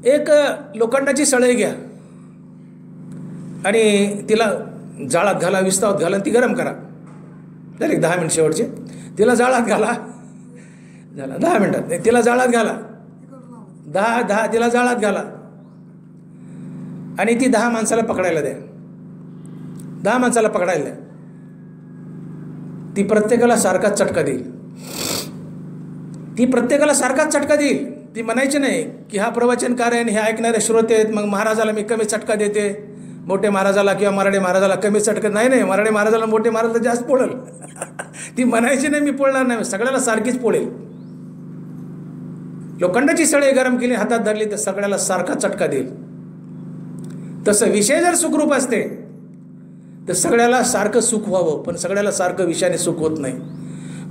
एक लोखंडाची सळई घ्या आणि तिला जाळात घाला, विस्तावत घाला, ती गरम करा. डायरेक्ट 10 मिनिट शेवटचे तिला जाळात घाला. झाला 10 मिनिटात. नाही, तिला जाळात घाला. 10 तिला जाळात घाला आणि ती 10 माणसाला पकडायला द्या. 10 माणसाला पकडायला द्या. ती प्रत्येकाला सारखाच चटका देईल. ती प्रत्येकाला सारखाच चटका देईल. ती म्हणायची नाही की हा प्रवचनकार आहे आणि हे ऐकणारे श्रोते आहेत, मग महाराजाला मी कमी चटका देते, मोठे महाराजाला किंवा मराठी महाराजाला कमी चटका. नाही, मराठी महाराजाला मोठे महाराजाला जास्त पोळेल. ती म्हणायची नाही मी पोळणार नाही, सगळ्याला सारखीच पोळेल. लोखंडाची सळई गरम केली, हातात धरली तर सगळ्याला सारखा चटका देईल. तसं विषय जर सुखरूप असते तर सगळ्याला सारखं सुख व्हावं, पण सगळ्याला सारखं विषयाने सुख होत नाही.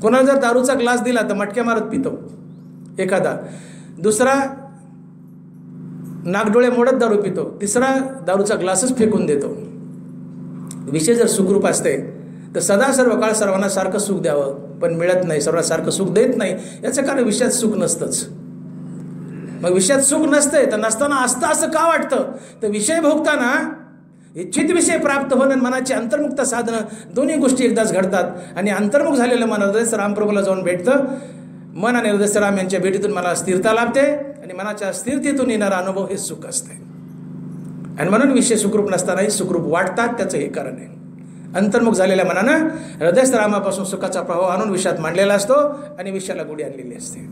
कोणाला जर दारूचा ग्लास दिला तर मटक्या मारत पितो एखादा, दुसरा नागडोळे मोडत दारू पितो, तिसरा दारूचा ग्लासच फेकून देतो. विषय जर सुखरूप असते तर सदा सर्व काळ सर्वांना सारखं सुख द्यावं, पण मिळत नाही. सर्वांना सारखं सुख देत नाही, याचं कारण विषयात सुख नसतंच. मग विषयात सुख नसते तर नसताना असतं असं का वाटतं? तर विषय भोगताना इच्छित विषय प्राप्त होणं, मनाची अंतर्मुक्त साधनं, दोन्ही गोष्टी एकदाच घडतात. आणि अंतर्मुख झालेलं मन हृदय रामप्रभूला जाऊन भेटतं. मन आणि हृदय राम यांच्या भेटीतून मला स्थिरता लाभते आणि मनाच्या स्थिरतेतून येणारा अनुभव हे सुख असते. आणि म्हणून विषय सुखरूप नसतानाही सुखरूप वाटतात. त्याचं हे कारण आहे, अंतर्मुख झालेल्या मनानं हृदयस्थ रामापासून सुखाचा प्रभाव आणून विषयात मांडलेला असतो आणि विषयाला गोडी आणलेली असते.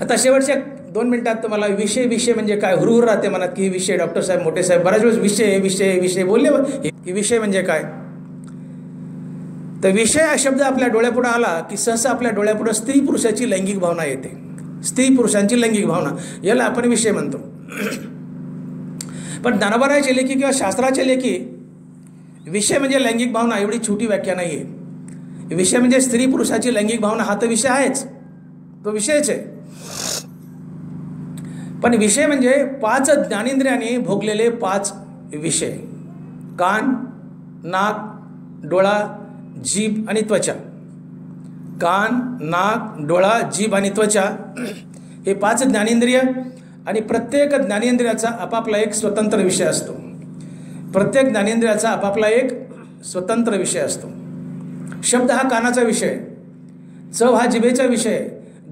आता शेवटच्या 2 मिनिटात तुम्हाला विषय म्हणजे काय हुरहुर राहते मनात की विषय. डॉक्टर साहेब, मोठे साहेब बऱ्याच वेळेस विषय बोलले की विषय म्हणजे काय. तर विषय हा शब्द आपल्या डोळ्यापुढे आला की सहसा आपल्या डोळ्यापुढे स्त्री पुरुषाची लैंगिक भावना येते. स्त्री पुरुषांची लैंगिक भावना, याला आपण विषय म्हणतो. पण ज्ञानोबारायाचे लेखी किंवा शास्त्राचे लेखी विषय म्हणजे लैंगिक भावना एवढी छोटी व्याख्या नाही आहे. विषय म्हणजे स्त्री पुरुषाची लैंगिक भावना, हा तर विषय आहेच, तो विषयच आहे. पण विषय म्हणजे 5 ज्ञानेंद्रियाने भोगलेले 5 विषय. कान, नाक, डोळा, जीभ आणि त्वचा. कान, नाक, डोळा, जीभ आणि त्वचा हे 5 ज्ञानेंद्रिय. आणि प्रत्येक ज्ञानेंद्रियाचा आपापला एक स्वतंत्र विषय असतो. प्रत्येक ज्ञानेंद्रियाचा आपापला एक स्वतंत्र विषय असतो. शब्द हा कानाचा विषय, चव हा जिभेचा विषय,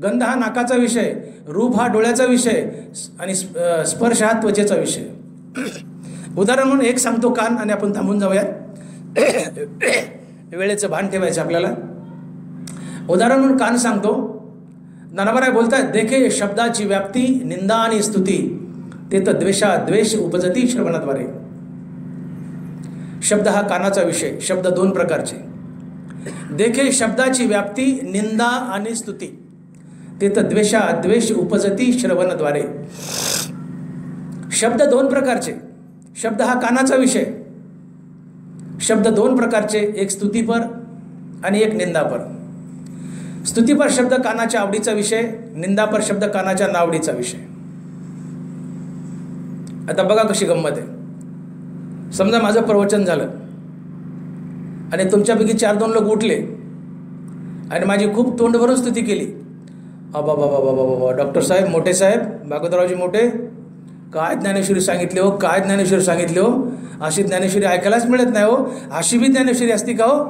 गंध हा नाकाचा विषय, रूप हा डोळ्याचा विषय आणि स्पर्श हा त्वचेचा विषय. उदाहरण म्हणून एक सांगतो कान, आणि आपण थांबून जाऊया. वेळेचं भान ठेवायचं आपल्याला. उदाहरण म्हणून कान सांगतो. ज्ञानोबाराय बोलतात, देखे शब्दाची व्याप्ती, निंदा आणि स्तुती, ते तर द्वेष उपजती श्रवणाद्वारे. शब्द हा कानाचा विषय. शब्द 2 प्रकारचे. देखे शब्दाची व्याप्ती, निंदा आणि स्तुती, ते तर द्वेष उपजती श्रवणाद्वारे. शब्द 2 प्रकारचे. शब्द हा कानाचा विषय. शब्द 2 प्रकारचे, एक स्तुतीपर आणि एक निंदापर. स्तुतीपर शब्द कानाच्या आवडीचा विषय, निंदापर शब्द कानाच्या नावडीचा विषय. आता बघा कशी गंमत आहे. समजा माझं प्रवचन झालं आणि तुमच्यापैकी 4-2 लोक उठले आणि माझी खूप तोंड भरून स्तुती केली. बाबा डॉक्टर साहेब, मोठे साहेब, भागवतरावजी मोठे, काय ज्ञानेश्वरी सांगितले हो, काय ज्ञानेश्वरी सांगितले हो, अशी ज्ञानेश्वरी ऐकायलाच मिळत नाही हो, अशी बी ज्ञानेश्वरी असती का हो.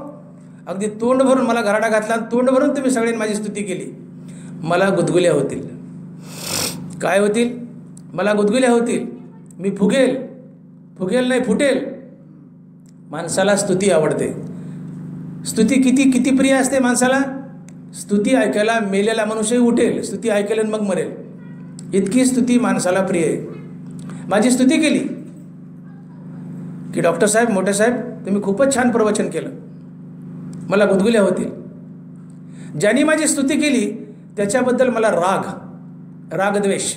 अगदी तोंड भरून मला घराडा घातला, तोंड भरून तुम्ही सगळ्यांनी माझी स्तुती केली. मला गुदगुल्या होतील. काय होतील? मला गुदगुल्या होतील. मी फुगेल नाही, फुटेल. माणसाला स्तुती आवडते. स्तुती किती प्रिय असते माणसाला. स्तुती ऐकायला मेलेला मनुष्यही उठेल, स्तुती ऐकायला मग मरेल, इतकी स्तुती माणसाला प्रिय आहे. माझी स्तुती केली की डॉक्टर साहेब, मोठे साहेब, तुम्ही खूपच छान प्रवचन केलं, मला गुदगुल्या होतील. ज्यांनी माझी स्तुती केली त्याच्याबद्दल मला रागद्वेष,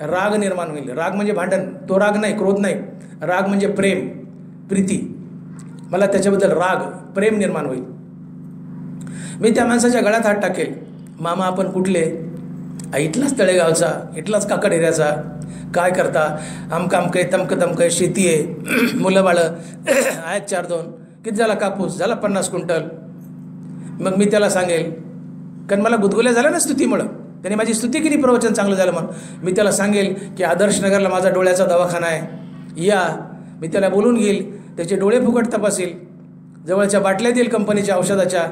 राग निर्माण होईल. राग म्हणजे भांडण, तो राग नाही, क्रोध नाही. राग म्हणजे प्रेम, प्रीती. मला त्याच्याबद्दल प्रेम निर्माण होईल. मी त्या माणसाच्या गळ्यात हात टाकेल. मामा आपण कुठले? इथलाच तळेगावचा, इथलाच काकड एरियाचा. काय करता? आमकं तमकं शेती आहे, मुलं बाळं आहेत 4-2. किती झाला कापूस? झाला 50 क्विंटल. मग मी त्याला सांगेल, कारण मला गुदगुल्या झाल्या ना स्तुतीमुळं, त्याने माझी स्तुती केली, प्रवचन चांगलं झालं म्हणून. मी त्याला सांगेल की आदर्शनगरला माझा डोळ्याचा दवाखाना आहे, या. मी त्याला बोलून घेईल, त्याचे डोळे फुकट तपासेल, जवळच्या बाटल्या देईल कंपनीच्या औषधाच्या.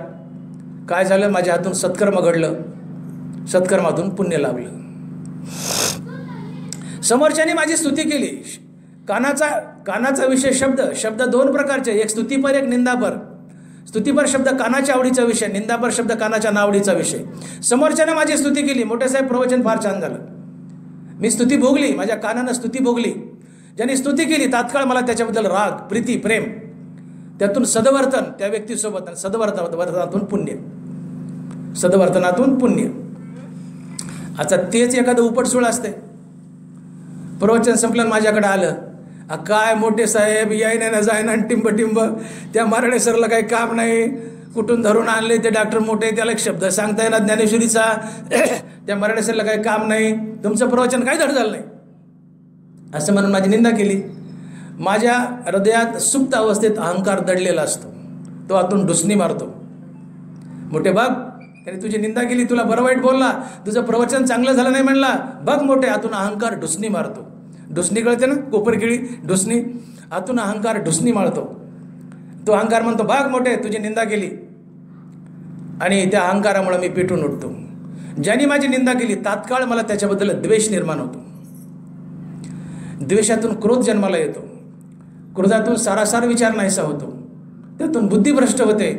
काय झालं? माझ्या हातून सत्कर्म घडलं. सत्कर्मातून पुण्य लाभलं. समोरच्याने माझी स्तुती केली. कानाचा विषय शब्द दोन प्रकारचे, एक स्तुतीपर, एक निंदापर. स्तुतीपर शब्द कानाच्या आवडीचा विषय, निंदापर शब्द कानाच्या नावडीचा विषय. समोरच्याने माझी स्तुती केली. मोठे साहेब प्रवचन फार छान झालं. मी स्तुती भोगली, माझ्या कानानं स्तुती भोगली. ज्यांनी स्तुती केली तात्काळ मला त्याच्याबद्दल राग, प्रीती, प्रेम, त्यातून सदवर्तन त्या व्यक्तीसोबत, सदवर्तनातून पुण्य. आता तेच एखादं उपटसूळ असते. प्रवचन संपलं माझ्याकडे आलं, काय मोठे साहेब यायना ना जायना टिंब त्या मराठे सरला काही काम नाही, कुठून धरून आणले ते डॉक्टर मोठे, त्याला एक शब्द सांगता येणार ज्ञानेश्वरीचा, त्या मराठे सरला काही काम नाही, तुमचं प्रवचन काही धड झालं नाही, असं म्हणून माझी निंदा केली. माझ्या हृदयात सुप्त अवस्थेत अहंकार दडलेला असतो, तो आतून ढुसणी मारतो. मोठे बघ, त्याने तुझी निंदा केली, तुला बरं वाईट बोलला, तुझं प्रवचन चांगलं झालं नाही म्हणला, बघ मोठे, आतून अहंकार ढुसणी मारतो. ढुसणी कळते ना, कोपरकिळी ढुसणी, आतून अहंकार ढुसणी मारतो. तो अहंकार म्हणतो, बघ मोठे, तुझी निंदा केली, आणि त्या अहंकारामुळे मी पेटून उठतो. ज्यांनी माझी निंदा केली तात्काळ मला त्याच्याबद्दल द्वेष निर्माण होतो. द्वेषातून क्रोध जन्माला येतो, क्रोधातून सारासार विचार नाहीसा होतो, त्यातून बुद्धिभ्रष्ट होते,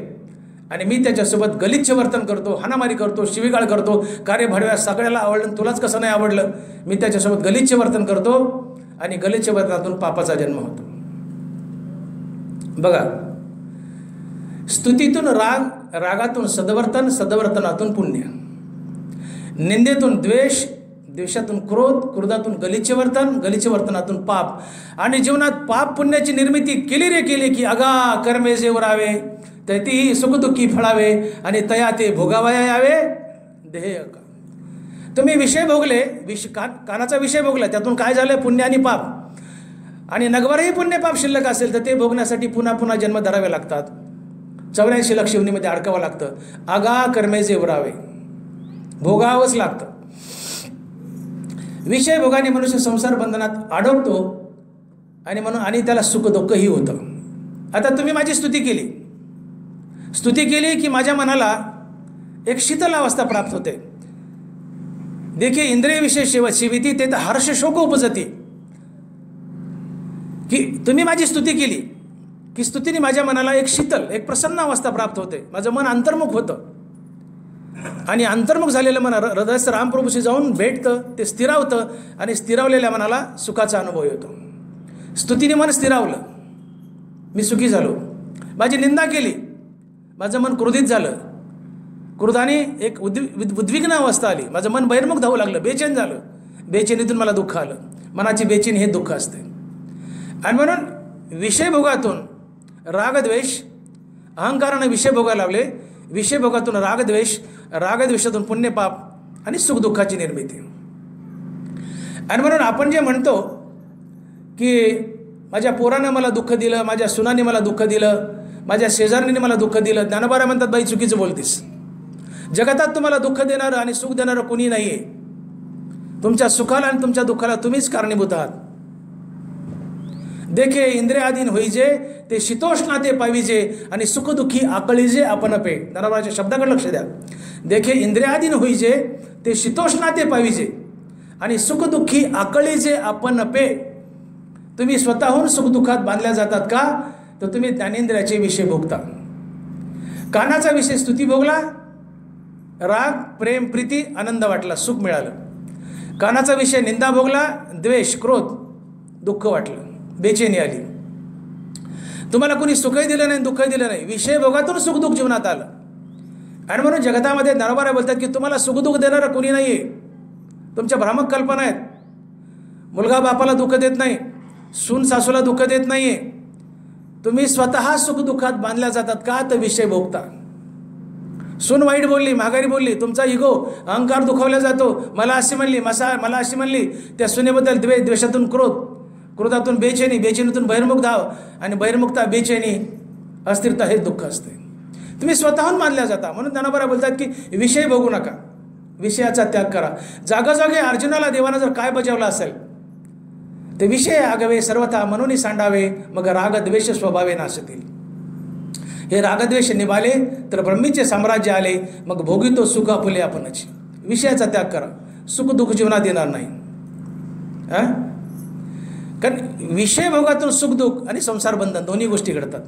आणि मी त्याच्यासोबत गलिच्छ वर्तन करतो, हाणामारी करतो, शिवीगाळ करतो. कार्य भाडव्या सगळ्याला आवडलं, तुलाच कसं नाही आवडलं. मी त्याच्यासोबत गलिच्छ वर्तन करतो, आणि गलिच्छ वर्तनातून पापाचा जन्म होतो. बघा, स्तुतीतून राग, रागातून सदवर्तन, सदवर्तनातून पुण्य, निंदेतून द्वेष, द्वेषातून क्रोध, क्रोधातून गलिच्छ वर्तन, गलिच्छ वर्तनातून पाप. आणि जीवनात पाप पुण्याची निर्मिती केली की अगा कर्मे जे उरावे, तैतीही सुखदुःखी फळावे, आणि तया ते भोगावया यावे देह. तुम्ही विषय भोगले, कानाचा विषय भोगला, त्यातून काय झालं, पुण्य आणि पाप. आणि नगवरही पुण्य पाप शिल्लक असेल तर ते भोगण्यासाठी पुन्हा पुन्हा जन्म धरावे लागतात, 84 लाख शिवनीमध्ये अडकावं लागतं. आगा कर्मे जे उरावे, भोगावंच लागतं. विषय भोगाने मनुष्य संसार बंधनात अडकतो, आणि त्याला सुख दुःखही होतं. आता तुम्ही माझी स्तुती केली की माझ्या मनाला एक शीतल अवस्था प्राप्त होते. देखील इंद्रिय विषय शिविती ते तर हर्ष शोक उपजती. की तुम्ही माझी स्तुती केली की स्तुतीने माझ्या मनाला एक शीतल, एक प्रसन्न अवस्था प्राप्त होते. माझं मन अंतर्मुख होतं, आणि अंतर्मुख झालेलं मन हृदयस्थ रामप्रभूशी जाऊन भेटतं, ते स्थिरावतं, आणि स्थिरावलेल्या मनाला सुखाचा अनुभव येतो. स्तुतीने मन स्थिरावलं, मी सुखी झालो. माझी निंदा केली, माझं मन क्रोधित झालं, क्रोधाने एक उद्विग्न अवस्था आली, माझं मन बहिर्मुख धावू लागलं, बेचैन झालं, बेचैनीतून मला दुःख आलं. मनाची बेचैनी हे दुःख असते. आणि म्हणून विषयभोगातून रागद्वेष, अहंकाराने विषय भोगायला लावले, विषयभोगातून रागद्वेष, रागद्वेषातून पुण्यपाप आणि सुखदुःखाची निर्मिती. आणि म्हणून आपण जे म्हणतो की माझ्या पोरानं मला दुःख दिलं, माझ्या सुनाने मला दुःख दिलं, माझ्या शेजारीने मला दुःख दिलं, ज्ञानोबा म्हणतात, बाई चुकीचं बोलतीस. जगतात तुम्हाला दुःख देणारं आणि सुख देणारं कोणी नाही आहे. तुमच्या सुखाला आणि तुमच्या दुःखाला तुम्हीच कारणीभूत आहात. देखे इंद्रियाधीन होईजे ते शीतोष्णाते पाविजे, आणि सुखदुःखी आकळीजे आपण पे. ज्ञानोबाच्या शब्दाकडे लक्ष द्या. देखे इंद्रियाधीन होईजे ते शीतोष्णाते पाविजे, आणि सुखदुःखी आकळीजे आपण पे. तुम्ही स्वतःहून सुखदुःखात बांधल्या जातात का, तर तुम्ही ज्ञानेंद्रियाचे विषय भोगता. कानाचा विषय स्तुती भोगला, राग, प्रेम, प्रीती, आनंद वाटला, सुख मिळालं. कानाचा विषय निंदा भोगला, द्वेष, क्रोध, दुःख वाटलं, बेचैनी आली. तुम्हाला कोणी सुखही दिलं नाही, दुःखही दिलं नाही, विषय भोगातून सुखदुःख जीवनात आलं. आणि म्हणून जगतामध्ये ज्ञानोबा बोलतात की तुम्हाला सुखदुःख देणारं कोणी नाही आहे. तुमच्या भ्रामक कल्पना आहेत. मुलगा बापाला दुःख देत नाही, सून सासूला दुःख देत नाही आहे. तुम्ही स्वतः सुखदुःखात बांधल्या जातात का, तर विषय भोगता. सून वाईट बोलली, माघारी बोलली, तुमचा इगो, अहंकार दुखावला जातो. मला अशी म्हणली, त्या सुनेबद्दल द्वेष, द्वेषातून क्रोध, क्रोधातून बेचैनी, बेचैनीतून बहिर्मुख धाव, आणि बहिर्मुखता, बेचैनी, अस्थिरता हे दुःख असते. तुम्ही स्वतःहून बांधल्या जाता. म्हणून ज्ञानोबा बोलतात की विषय भोगू नका, विषयाचा त्याग करा. जागोजागी अर्जुनाला देवानं जर काय बजावलं असेल, ते विषय आगवे सर्वथा म्हणून सांडावे, मग रागद्वेष स्वभावे नाशतील. हे रागद्वेष निभाले तर ब्रह्मीचे साम्राज्य आले, मग भोगितो सुख आपुले आपणच. विषयाचा त्याग करा, सुखदुःख जीवनात येणार नाही. कारण विषय भोगातून सुखदुःख आणि संसार बंधन दोन्ही गोष्टी घडतात.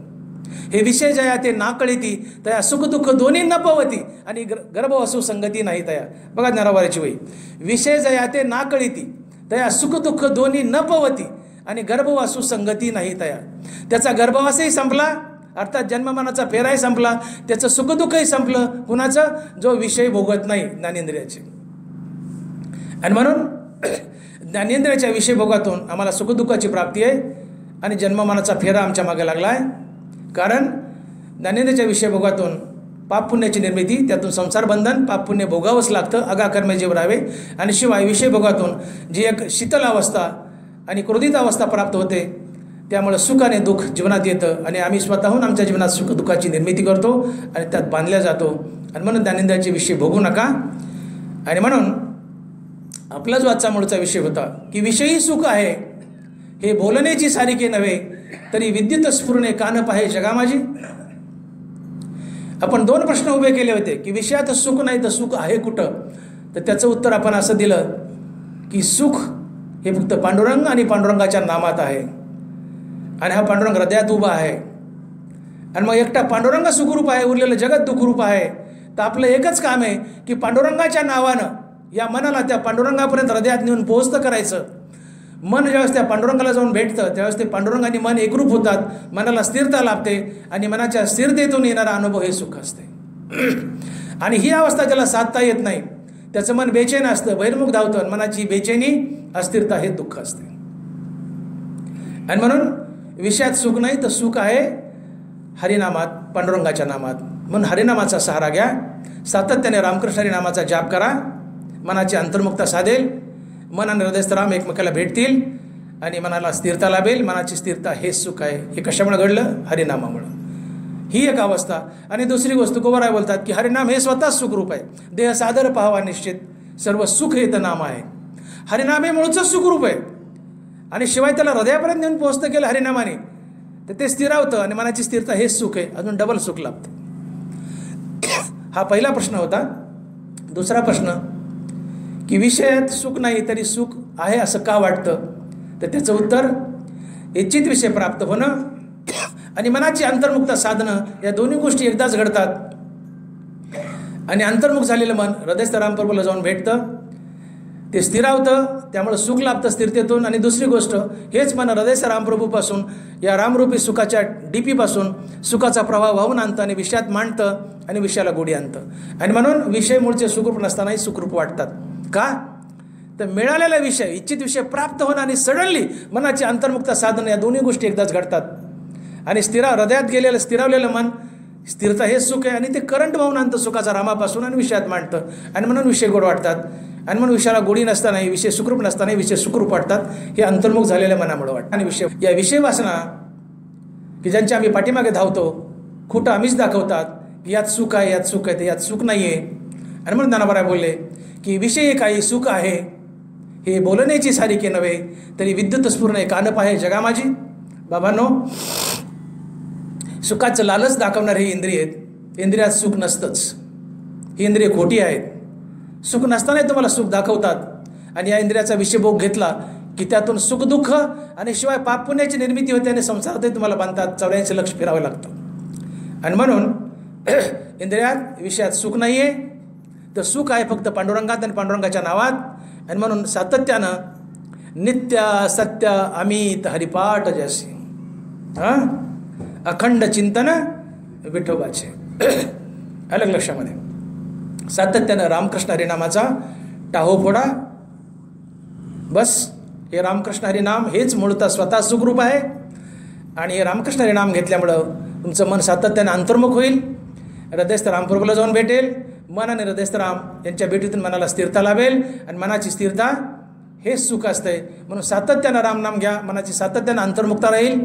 हे विषय जया ते ना कळीती तया सुखदुःख दोन्ही न पवती आणि गर्भवसू संगती नाही तया. बघा ज्ञानावराची वही, विषय जया ते ना कळीती तया सुखदुःख दोन्ही न पवती आणि गर्भवासू संगती नाही तया. त्याचा गर्भवासही संपला, अर्थात जन्ममरणाचा फेराही संपला, त्याचं सुखदुःखही संपलं. कुणाचं? जो विषय भोगत नाही, ज्ञानेंद्रियाचे. आणि म्हणून ज्ञानेंद्रियाच्या विषय भोगातून आम्हाला सुखदुःखाची प्राप्ती आहे आणि जन्ममरणाचा फेरा आमच्या मागे लागला आहे. कारण ज्ञानेंद्रियाच्या विषय भोगातून पाप पुण्याची निर्मिती, त्यातून संसार बंधन, पाप पुण्य भोगावंच लागतं, अगाकर्मे जीव राहावे. आणि शिवाय विषय भोगातून जी एक शीतल अवस्था आणि क्रोधित अवस्था प्राप्त होते, त्यामुळे सुख आणि दुःख जीवनात येतं आणि आम्ही स्वतःहून आमच्या जीवनात सुख दुःखाची निर्मिती करतो आणि त्यात बांधल्या जातो. आणि म्हणून ज्ञानेंद्रियाचे विषय भोगू नका. आणि म्हणून आपला जो आजचा मूळचा विषय होता की विषयी सुख आहे हे बोलण्याची सारिके नव्हे, तरी विद्युत स्फुरणे कान पाहे जगा माझी. आपण 2 प्रश्न उभे केले होते की विषयात सुख नाही तर सुख आहे कुठं. तर त्याचं उत्तर आपण असं दिलं की सुख हे फक्त पांडुरंग आणि पांडुरंगाच्या नामात आहे. आणि हा पांडुरंग हृदयात उभा आहे. आणि मग एकटा पांडुरंग सुखरूप आहे, उरलेलं जगत दुःखरूप आहे. तर आपलं एकच काम आहे की पांडुरंगाच्या नावानं या मनाला त्या पांडुरंगापर्यंत हृदयात नेऊन पोहोचतं करायचं. मन ज्यावेळेस त्या पांडुरंगाला जाऊन भेटतं त्यावेळेस ते पांडुरंग आणि मन एकरूप होतात, मनाला स्थिरता लाभते आणि मनाच्या स्थिरतेतून येणारा अनुभव हे सुख असते. आणि ही अवस्था ज्याला साधता येत नाही त्याचं मन बेचैन असतं, बहिर्मुख धावतं. मनाची बेचैनी, अस्थिरता हे दुःख असते. आणि म्हणून विषयात सुख नाही तर सुख आहे हरिनामात, पांडुरंगाच्या नामात. म्हणून हरिनामाचा सहारा घ्या, सातत्याने रामकृष्ण हरिनामाचा जाप करा, मनाची अंतर्मुक्ता साधेल, मन आणि हृदयस्थ राम एकमेकाला भेटतील आणि मनाला स्थिरता लाभेल. मनाची स्थिरता हे सुख आहे. हे कशामुळे घडलं? हरिनामामुळं. ही एक अवस्था. आणि दुसरी गोष्ट तुकोबाराय बोलतात की हरिनाम हे स्वतः सुखरूप आहे. देह सादर पाहावा निश्चित, सर्व सुख हे तर नाम आहे. हरिनाम हे मूळचं सुखरूप आहे आणि शिवाय त्याला हृदयापर्यंत नेऊन पोहोचतं केलं हरिनामाने तर ते स्थिरावतं आणि मनाची स्थिरता हेच सुख आहे. अजून डबल सुख लाभतं. हा पहिला प्रश्न होता. दुसरा प्रश्न की विषयात सुख नाही तरी सुख आहे असं का वाटतं? तर त्याचं उत्तर इच्छित विषय प्राप्त होणं आणि मनाची अंतर्मुक्ता साधणं या दोन्ही गोष्टी एकदाच घडतात. आणि अंतर्मुख झालेलं मन हृदयस्थ रामप्रभूला जाऊन भेटतं, ते स्थिरावतं, त्यामुळे सुख लाभतं स्थिरतेतून. आणि दुसरी गोष्ट, हेच मन हृदयस्थ रामप्रभूपासून या रामरूपी सुखाच्या डीपीपासून सुखाचा प्रवाह वाहून आणतं आणि विषयात मांडतं आणि विषयाला गोडी आणतं. आणि म्हणून विषय मूळचे सुखरूप नसतानाही सुखरूप वाटतात. का? तर मिळालेला विषय, इच्छित विषय प्राप्त होणं आणि सडनली मनाची अंतर्मुक्ता साधणं या दोन्ही गोष्टी एकदाच घडतात. आणि हृदयात गेलेलं स्थिरावलेलं मन, स्थिरता हेच सुख आहे आणि ते करंट वाहून आणतं सुखाचा रामापासून आणि विषयात मांडतं. आणि म्हणून विषय गोड वाटतात. आणि म्हणून विषयाला गोडी नसतानाही, विषय सुखरूप नसतानाही विषय सुखरूप वाटतात. हे अंतर्मुख झालेल्या मनामुळे वाटतं. आणि या विषय वासना की ज्यांच्या आम्ही पाठीमागे धावतो, खोटं आम्हीच दाखवतात की यात सुख आहे, यात सुख आहे, ते यात सुख नाही आहे. आणि म्हणून ज्ञानोबा बोलले की विषयी काही सुख आहे हे बोलण्याची सारिके नव्हे, तरी विद्युत स्फुरणे कान पाहे जगा माझी. बाबांनो, सुखाचं लालच दाखवणारे हे इंद्रिय आहेत. इंद्रियात सुख नसतंच. ही इंद्रिय खोटी आहेत. सुख नसतानाही तुम्हाला सुख दाखवतात आणि या इंद्रियाचा विषय भोग घेतला की त्यातून सुख दुःख आणि शिवाय पाप पुण्याची निर्मिती होते आणि संसारातही तुम्हाला बांधतात. 84 लक्ष फिरावं लागतं. आणि म्हणून इंद्रियात विषयात सुख नाही आहे तर सुख आहे फक्त पांडुरंगात आणि पांडुरंगाच्या नावात. आणि म्हणून सातत्यानं नित्य सत्य अमित हरिपाठ जैसे अखंड चिंतन विठोबाचे. अलग लक्षामध्ये सातत्यानं रामकृष्ण हरिनामाचा टाहो फोडा. बस हे रामकृष्ण हरिनाम हेच मूळतः स्वतः सुखरूप आहे. आणि हे रामकृष्ण हरिनाम घेतल्यामुळं तुमचं मन सातत्यानं अंतर्मुख होईल, हृदयस्थ रामप्रभूला जाऊन भेटेल. मन आणि हृदयस्थ राम यांच्या भेटीतून मनाला स्थिरता लाभेल आणि मनाची स्थिरता हेच सुख असते. म्हणून सातत्यानं रामनाम घ्या, मनाची सातत्यानं अंतर्मुक्ता राहील,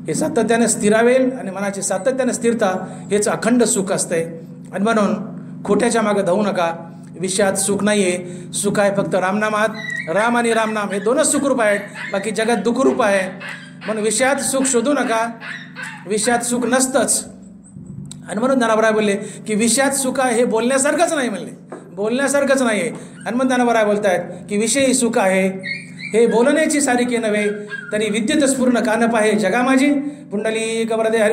हे सातत्याने स्थिरावेल आणि मनाची सातत्याने स्थिरता हेच अखंड सुख असते. आणि म्हणून खोट्याच्या मागे धावू नका. विषयात सुख नाही आहे, सुख आहे फक्त रामनामात. राम आणि रामनाम हे दोनच सुखरूप आहेत, बाकी जगात दुःखरूप आहे. म्हणून विषयात सुख शोधू नका, विषयात सुख नसतंच. आणि म्हणून ज्ञानोबा बोलले की विषयात सुख आहे हे बोलण्यासारखंच नाही म्हणले. बोलण्यासारखंच नाही आहे. हनुमंतानं बोलतायत की विषयी सुख आहे हे बोलण्याची सारिके नव्हे, तरी विद्युत स्फुरण कान पाहे जगा माझी. पुंडलिक वरदे हरी.